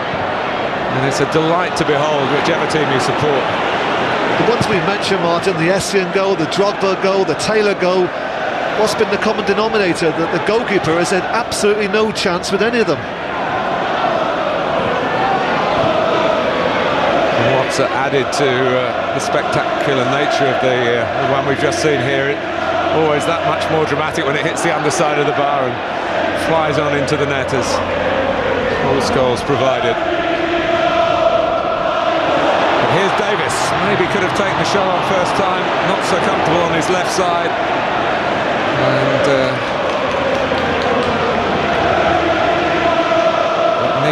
and it's a delight to behold whichever team you support. The ones we've mentioned, Martin, the Essien goal, the Drogba goal, the Taylor goal, what's been the common denominator? That the goalkeeper has had absolutely no chance with any of them. And what's added to the spectacular nature of the one we've just seen here, always that much more dramatic when it hits the underside of the bar and flies on into the net, as all Scholes provided. Here's Davis, maybe could have taken the shot on first time, not so comfortable on his left side, and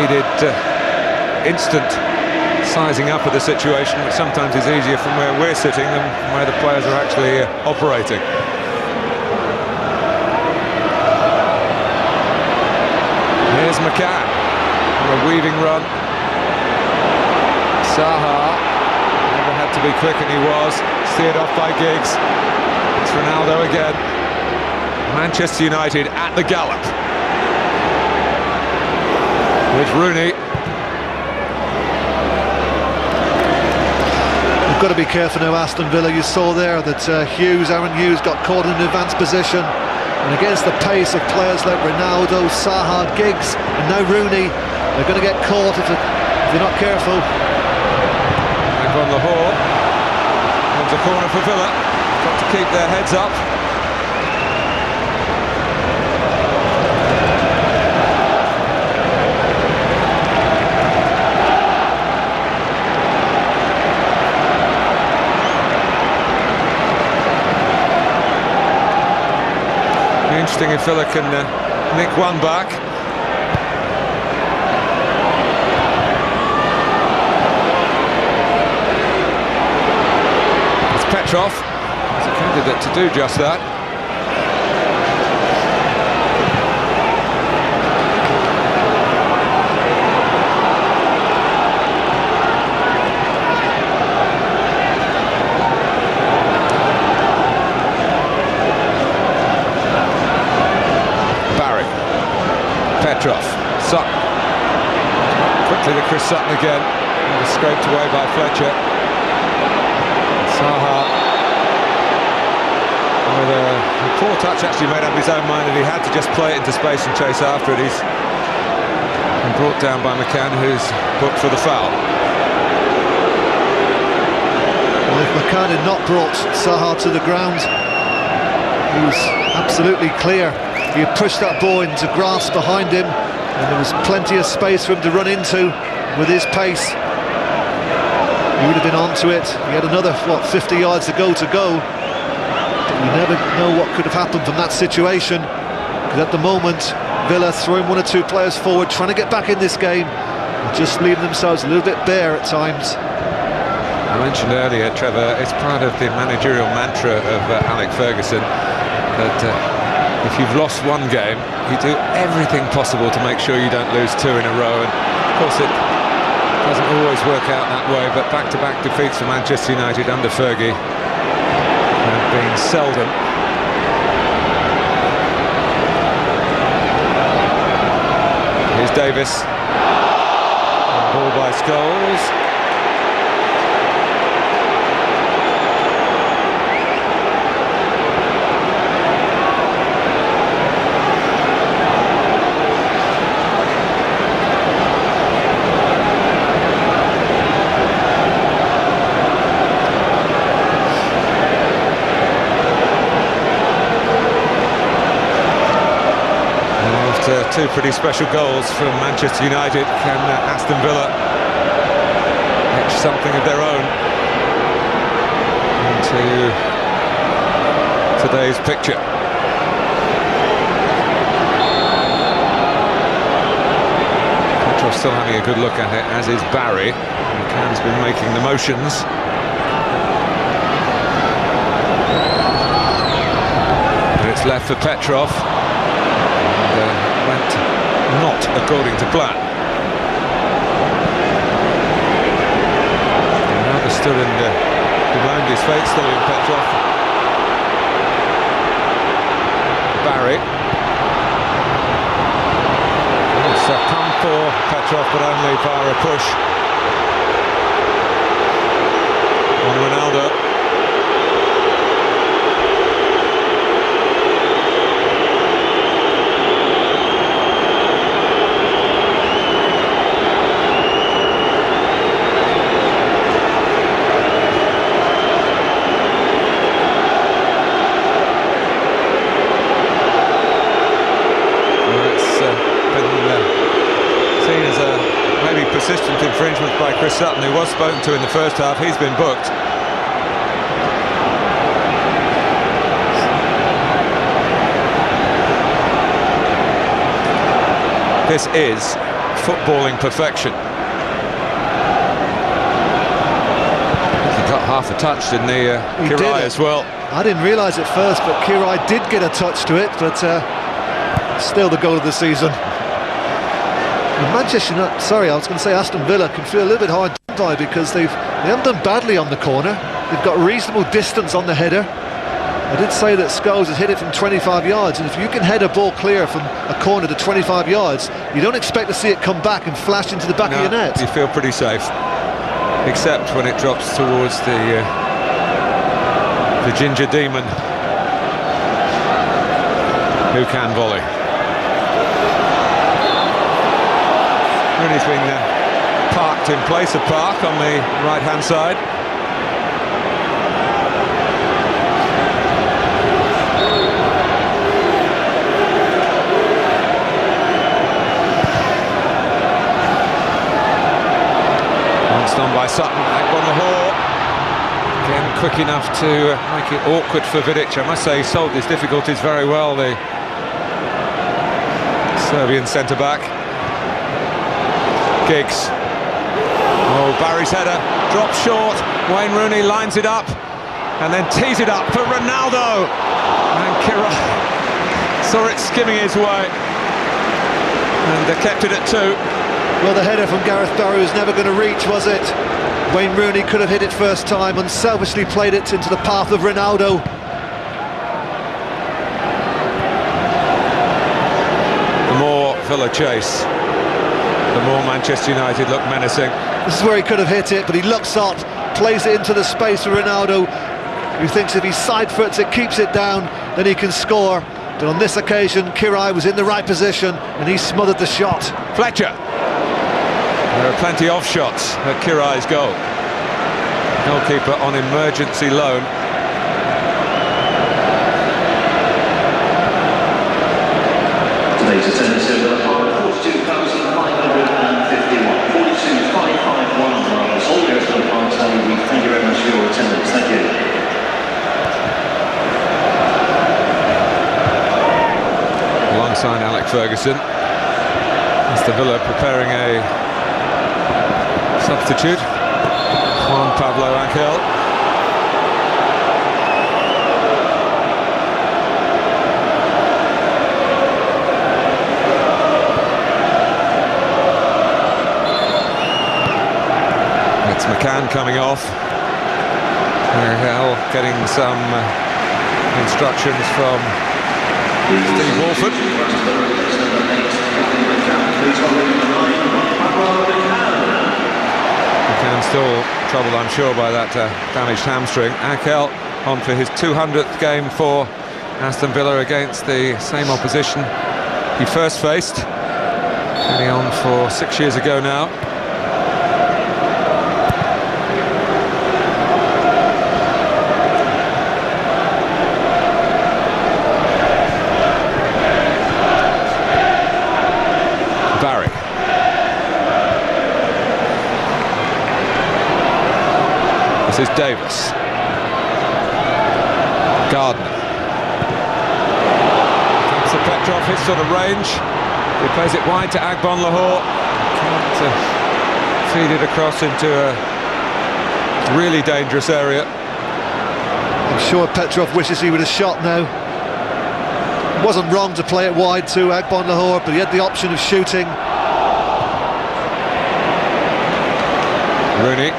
needed instant sizing up of the situation, which sometimes is easier from where we're sitting than from where the players are actually operating. Here's McCann on a weaving run. Saha never had to be quick, and he was steered off by Giggs. It's Ronaldo again. Manchester United at the gallop with Rooney. You've got to be careful now, Aston Villa. You saw there that Aaron Hughes got caught in an advanced position, and against the pace of players like Ronaldo, Saha, Giggs and now Rooney, they're going to get caught if they're not careful. Agbonlahor comes a corner for Villa. Got to keep their heads up. Be interesting if Villa can nick one back. Petrov is a candidate to do just that. see the Chris Sutton again. It was scraped away by Fletcher. Saha with a poor touch, actually made up his own mind, and he had to just play it into space and chase after it. He's been brought down by McCann, who's booked for the foul. Well, if McCann had not brought Saha to the ground, he was absolutely clear. He had pushed that ball into grass behind him, and there was plenty of space for him to run into with his pace. He would have been onto it. He had another, 50 yards to go. But you never know what could have happened from that situation. Because at the moment, Villa throwing one or two players forward, trying to get back in this game, and just leaving themselves a little bit bare at times. I mentioned earlier, Trevor, it's part of the managerial mantra of Alex Ferguson that if you've lost one game, you do everything possible to make sure you don't lose two in a row. And of course it doesn't always work out that way, but back-to-back defeats for Manchester United under Fergie have been seldom. Here's Davis. Ball by Scholes. Two pretty special goals from Manchester United. Can Aston Villa etch something of their own into today's picture? Petrov still having a good look at it, as is Barry. McCann's been making the motions. But it's left for Petrov. Went not according to plan. Ronaldo stood and bemoaned his fate, still in Petrov. Barry. It's a come for Petrov, but only via a push on Ronaldo. Persistent infringement by Chris Sutton, who was spoken to in the first half. He's been booked. This is footballing perfection. He got half a touch, didn't he? Király as well. I didn't realise at first, but Király did get a touch to it, but still the goal of the season. Manchester United, sorry, I was going to say Aston Villa can feel a little bit hard by because they haven't done badly on the corner. They've got reasonable distance on the header. I did say that Scholes has hit it from 25 yards, and if you can head a ball clear from a corner to 25 yards, you don't expect to see it come back and flash into the back of your net. You feel pretty safe, except when it drops towards the ginger demon who can volley. Rooney's been parked in place of Park on the right-hand side. Once done by Sutton. Agbonlahor again quick enough to make it awkward for Vidic. I must say he solved his difficulties very well, the Serbian centre-back. Giggs. Oh, Barry's header drops short. Wayne Rooney lines it up and then tees it up for Ronaldo. And Király saw it skimming his way and kept it at 2. Well, the header from Gareth Barry was never going to reach, was it? Wayne Rooney could have hit it first time, unselfishly played it into the path of Ronaldo. The more Villa chase, the more Manchester United look menacing. This is where he could have hit it, but he looks up, plays it into the space for Ronaldo, who thinks if he side-foots it, keeps it down, then he can score. But on this occasion, Király was in the right position, and he smothered the shot. Fletcher. There are plenty of shots at Király's goal. Goalkeeper on emergency loan. Today's attendance over 42,551, 42,551. All goes to the party. We thank you very much for your attendance. Thank you. Alongside Ferguson, Aston Villa preparing a substitute. Ángel. It's McCann coming off. Cahill getting some instructions from Steve Walford. McCann still troubled, I'm sure, by that damaged hamstring. Ángel on for his 200th game for Aston Villa against the same opposition he first faced, getting on for 6 years ago now. This is Davis. Gardner. Comes to Petrov, his sort of range. He plays it wide to Agbonlahor. Can't feed it across into a really dangerous area. I'm sure Petrov wishes he would have shot now. It wasn't wrong to play it wide to Agbonlahor, but he had the option of shooting. Rooney.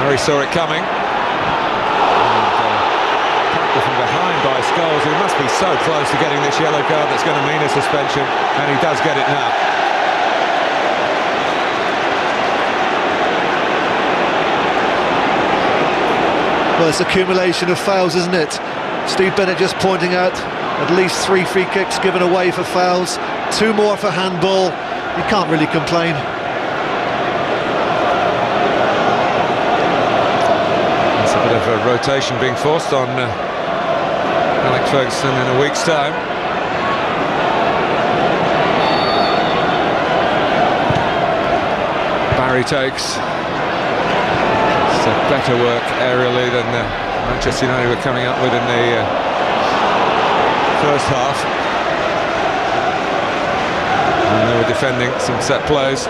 He saw it coming. And from behind by Scholes, who must be so close to getting this yellow card that's going to mean a suspension, and he does get it now. Well, it's accumulation of fouls, isn't it? Steve Bennett just pointing out at least 3 free kicks given away for fouls, 2 more for handball. You can't really complain. Of a rotation being forced on Ferguson in a week's time. Barry takes. It's a better work aerially than Manchester United were coming up with in the first half. And they were defending some set plays.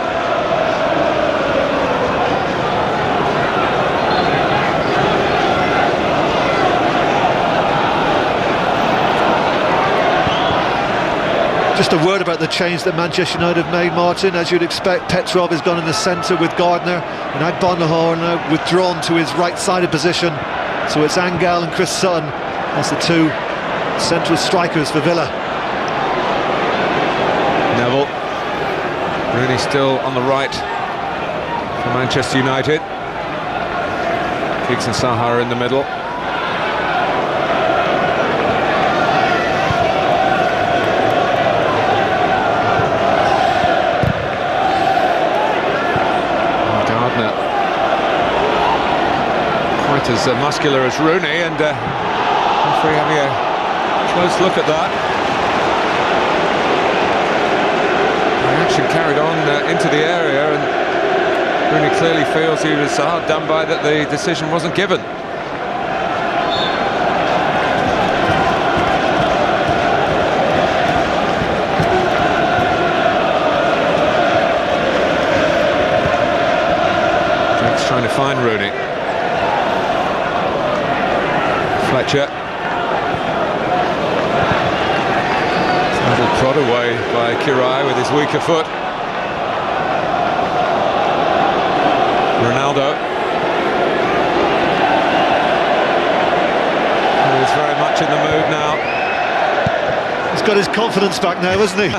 Just a word about the change that Manchester United have made, Martin. As you'd expect, Petrov has gone in the centre with Gardner, and Agbonlahor now withdrawn to his right-sided position. So it's Ángel and Sutton as the 2 central strikers for Villa. Neville. Rooney still on the right for Manchester United. Hughes and Saha are in the middle. Quite as muscular as Rooney, and referee having a close look at that. The action carried on into the area, and Rooney clearly feels he was hard done by, that the decision wasn't given. Jack's trying to find Rooney. Fletcher. A little prod away by Király with his weaker foot. Ronaldo. He's very much in the mood now. He's got his confidence back now, hasn't he?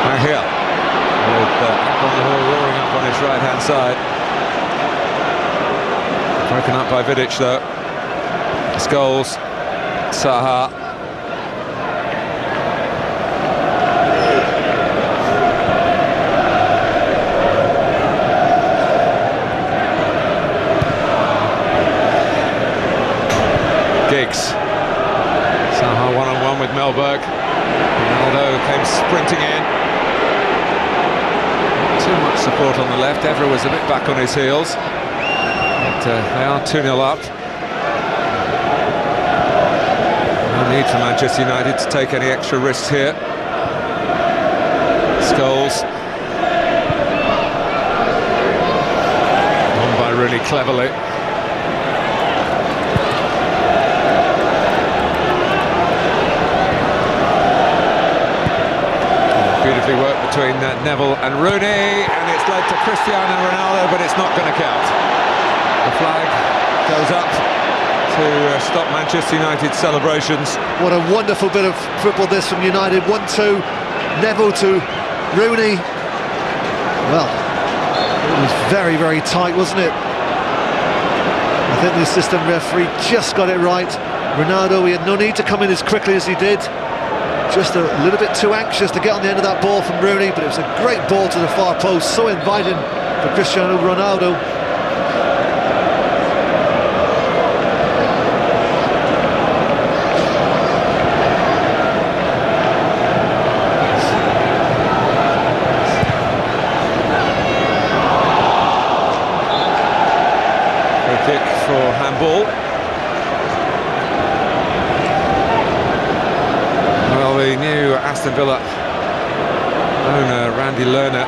Cahill with Agbonlahor roaring up on his right-hand side. Broken up by Vidic though. Scholes, Saha. Giggs. Saha one-on-one with Mellberg. Ronaldo came sprinting in. Not too much support on the left. Evra was a bit back on his heels. But they are 2-0 up. No need for Manchester United to take any extra risks here. Scholes. Won by Rooney cleverly. Beautifully worked between Neville and Rooney, and it's led to Cristiano Ronaldo, but it's not going to count. The flag goes up to stop Manchester United's celebrations. What a wonderful bit of football this from United. 1-2, Neville to Rooney. Well, it was very, very tight, wasn't it? I think the assistant referee just got it right. Ronaldo, he had no need to come in as quickly as he did. Just a little bit too anxious to get on the end of that ball from Rooney, but it was a great ball to the far post, so inviting for Cristiano Ronaldo. Free kick for handball. The new Aston Villa owner, Randy Lerner,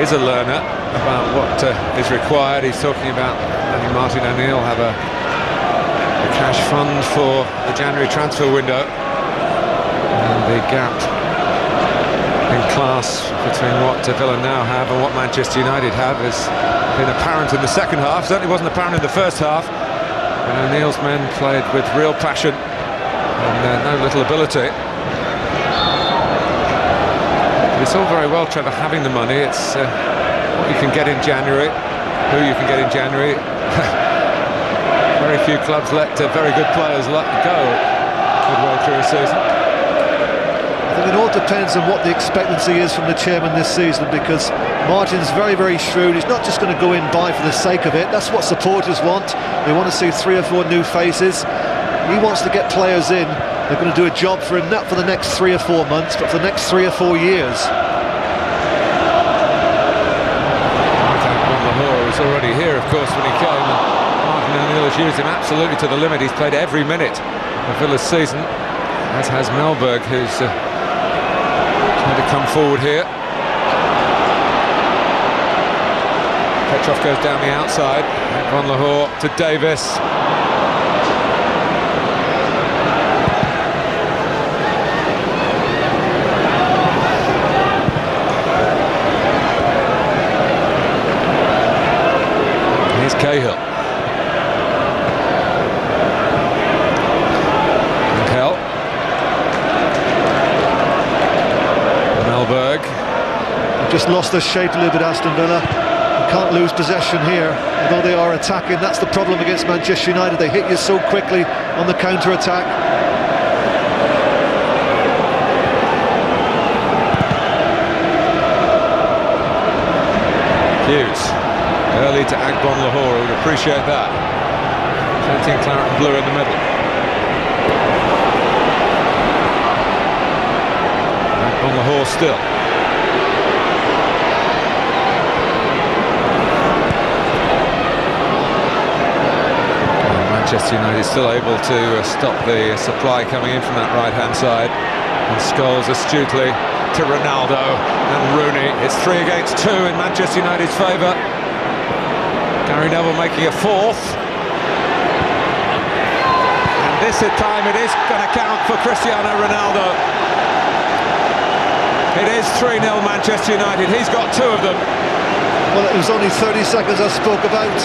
is a learner about what is required. He's talking about letting Martin O'Neill have a cash fund for the January transfer window. And the gap in class between what Villa now have and what Manchester United have has been apparent in the second half. Certainly wasn't apparent in the first half. And O'Neill's men played with real passion and no little ability. It's all very well, Trevor, having the money. It's what you can get in January, who you can get in January. Very few clubs let very good players go midway through a season. I think it all depends on what the expectancy is from the chairman this season, because Martin's very, very shrewd. He's not just going to go in buy for the sake of it. That's what supporters want. They want to see 3 or 4 new faces. He wants to get players in. They're going to do a job for him, not for the next 3 or 4 months, but for the next 3 or 4 years. Agbonlahor was already here, of course, when he came, and Martin O'Neill has used him absolutely to the limit. He's played every minute of Villa's season, as has Mellberg, who's trying to come forward here. Petrov goes down the outside. Agbonlahor to Davis. Cahill. Ángel. Mellberg. Just lost their shape a little bit, Aston Villa. You can't lose possession here, although they are attacking. That's the problem against Manchester United. They hit you so quickly on the counter-attack. Hughes. Early to Agbonlahor, who would appreciate that. Plenty of claret and blue in the middle. Agbonlahor still. And Manchester United still able to stop the supply coming in from that right-hand side. And Scholes astutely to Ronaldo and Rooney. It's 3 against 2 in Manchester United's favour. Gary Neville making a 4th. And this time it is going to count for Cristiano Ronaldo. It is 3-0 Manchester United. He's got 2 of them. Well, it was only 30 seconds I spoke about.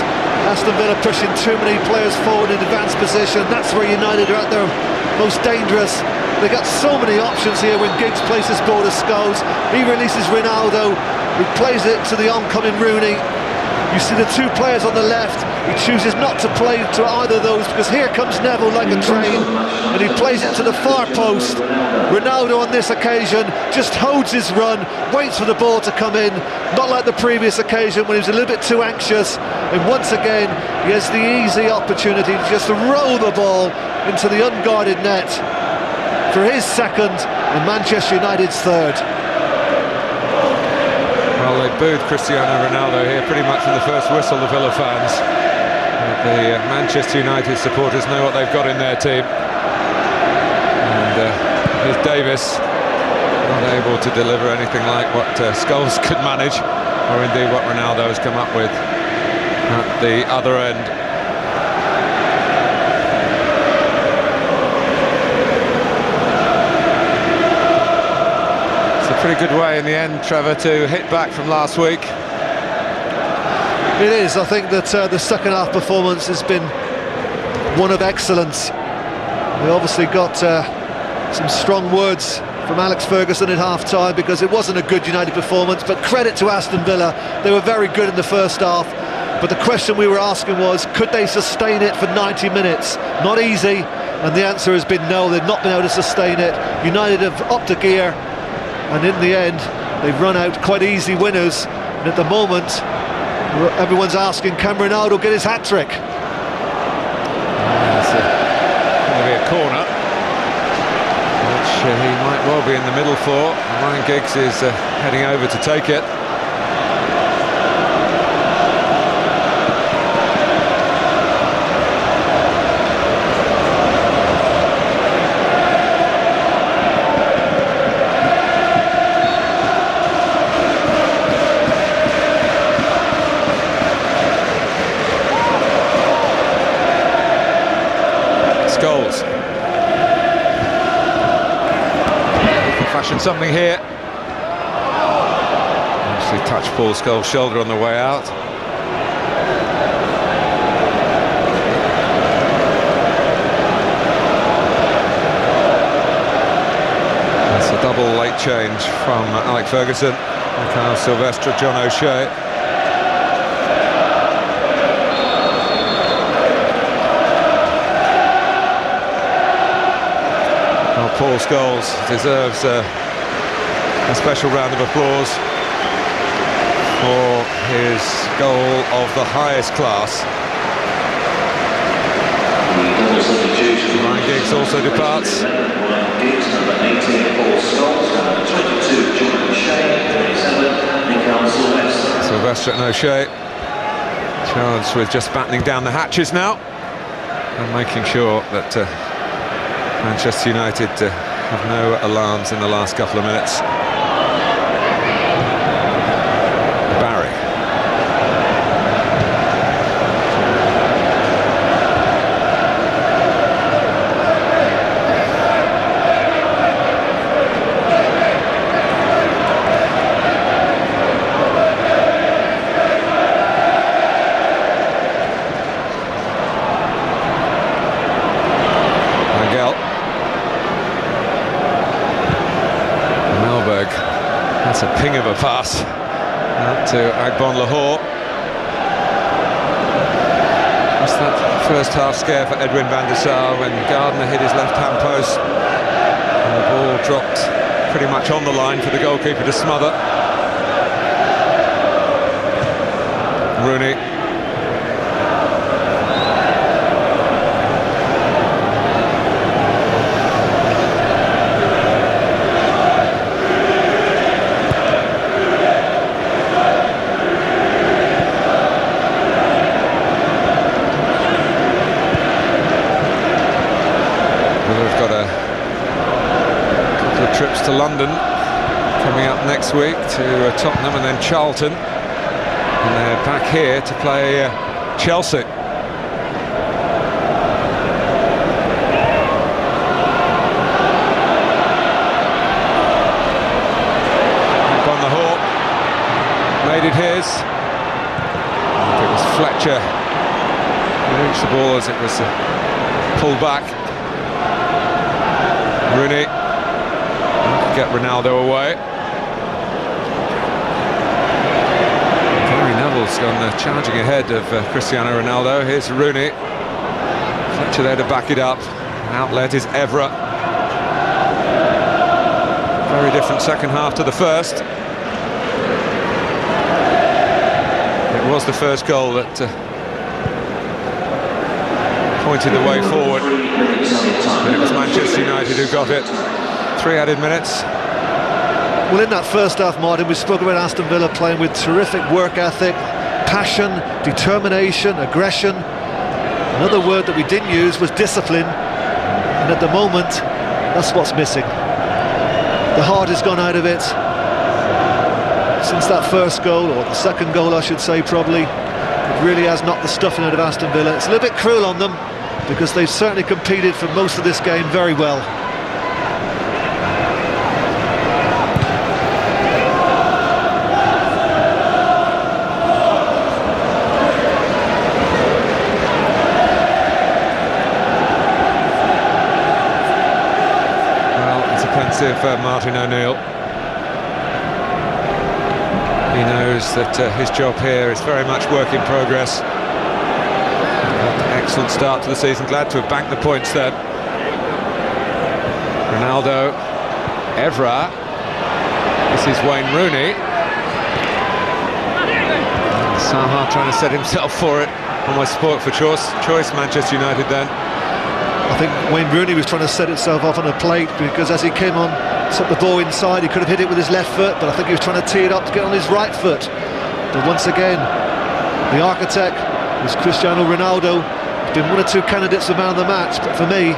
Aston Villa pushing too many players forward in advanced position. That's where United are at their most dangerous. They got so many options here when Giggs places ball to Scholes. He releases Ronaldo, he plays it to the oncoming Rooney. You see the two players on the left. He chooses not to play to either of those because here comes Neville like a train and he plays it to the far post. Ronaldo on this occasion just holds his run, waits for the ball to come in, not like the previous occasion when he was a little bit too anxious, and once again he has the easy opportunity to just roll the ball into the unguarded net for his second and Manchester United's third. Well, they booed Cristiano Ronaldo here pretty much from the first whistle, the Villa fans. The Manchester United supporters know what they've got in their team. And here's Davis, not able to deliver anything like what Scholes could manage, or indeed what Ronaldo has come up with at the other end. Pretty good way in the end, Trevor, to hit back from last week. It is. I think that the second half performance has been one of excellence. We obviously got some strong words from Alex Ferguson at half-time because it wasn't a good United performance, but credit to Aston Villa. They were very good in the first half, but the question we were asking was, could they sustain it for 90 minutes? Not easy, and the answer has been no, they've not been able to sustain it. United have upped a gear, and in the end they've run out quite easy winners, and at the moment everyone's asking, can Ronaldo get his hat-trick? It's going to be a corner which he might well be in the middle for. Ryan Giggs is heading over to take it. Scholes. Fashion something here. Actually touched Paul Scholes' shoulder on the way out. That's a double late change from Alex Ferguson. McCann, Silvestre, John O'Shea. Paul Scholes deserves a special round of applause for his goal of the highest class. Ryan Giggs also departs. Giggs, number 18, Paul Scholes, number 22, John O'Shea, 27, McCann, Silvestre. Silvestre and O'Shea charged with just battening down the hatches now and making sure that Manchester United have no alarms in the last couple of minutes. Barry. Ángel. Mellberg, that's a ping of a pass out to Agbonlahor. Just that first half scare for Edwin van der Sar when Gardner hit his left-hand post and the ball dropped pretty much on the line for the goalkeeper to smother. Rooney. Trips to London coming up next week to Tottenham and then Charlton, and they're back here to play Chelsea. Agbonlahor made it his. I think it was Fletcher who reached the ball as it was pulled back. Rooney get Ronaldo away. Neville's gone charging ahead of Cristiano Ronaldo. Here's Rooney. Fletcher there to back it up. Outlet is Evra. Very different second half to the first. It was the first goal that pointed the way forward. And it was Manchester United who got it. 3 added minutes. Well, in that first half, Martin, we spoke about Aston Villa playing with terrific work ethic, passion, determination, aggression. Another word that we didn't use was discipline. And at the moment, that's what's missing. The heart has gone out of it. Since that first goal, or the second goal I should say probably, it really has knocked the stuffing out of Aston Villa. It's a little bit cruel on them, because they've certainly competed for most of this game very well. Of Martin O'Neill. He knows that his job here is very much work in progress. Excellent start to the season, glad to have banked the points then. Ronaldo, Evra, this is Wayne Rooney. Saha trying to set himself for it, almost sport for choice Manchester United then. I think Wayne Rooney was trying to set himself off on a plate, because as he came on, took the ball inside, he could have hit it with his left foot, but I think he was trying to tee it up to get on his right foot. But once again, the architect was Cristiano Ronaldo. He's been one or two candidates for man of the match, but for me,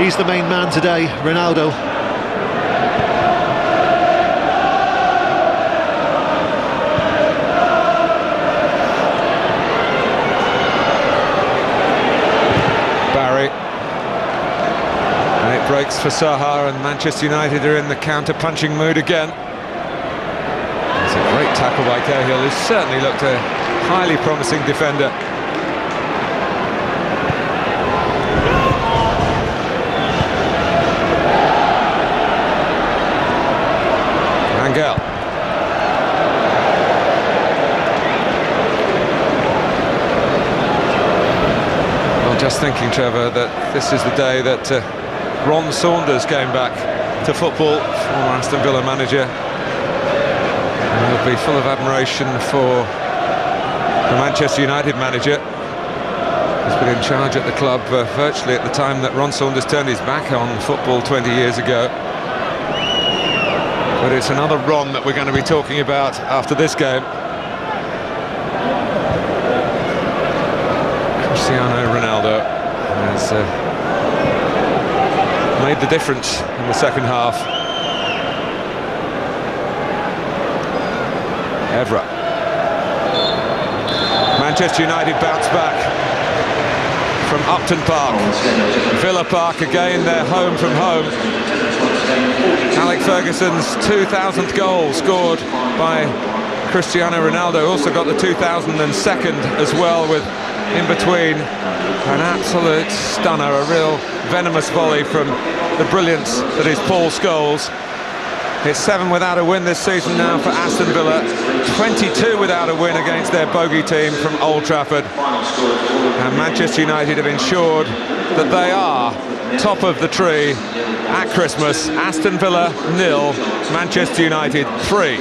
he's the main man today, Ronaldo. Breaks for Saha, and Manchester United are in the counter-punching mood again. It's a great tackle by Cahill, who certainly looked a highly promising defender. Ángel. Well, just thinking, Trevor, that this is the day that Ron Saunders came back to football, former Aston Villa manager. And he'll be full of admiration for the Manchester United manager, who's been in charge at the club virtually at the time that Ron Saunders turned his back on football 20 years ago. But it's another Ron that we're going to be talking about after this game. Cristiano Ronaldo has made the difference in the second half. Evra. Manchester United bounce back from Upton Park. Villa Park again, their home from home. Alex Ferguson's 2000th goal scored by Cristiano Ronaldo. Also got the 2002nd as well, with in between an absolute stunner, a real venomous volley from the brilliance that is Paul Scholes. It's 7 without a win this season now for Aston Villa, 22 without a win against their bogey team from Old Trafford. And Manchester United have ensured that they are top of the tree at Christmas. Aston Villa 0, Manchester United 3.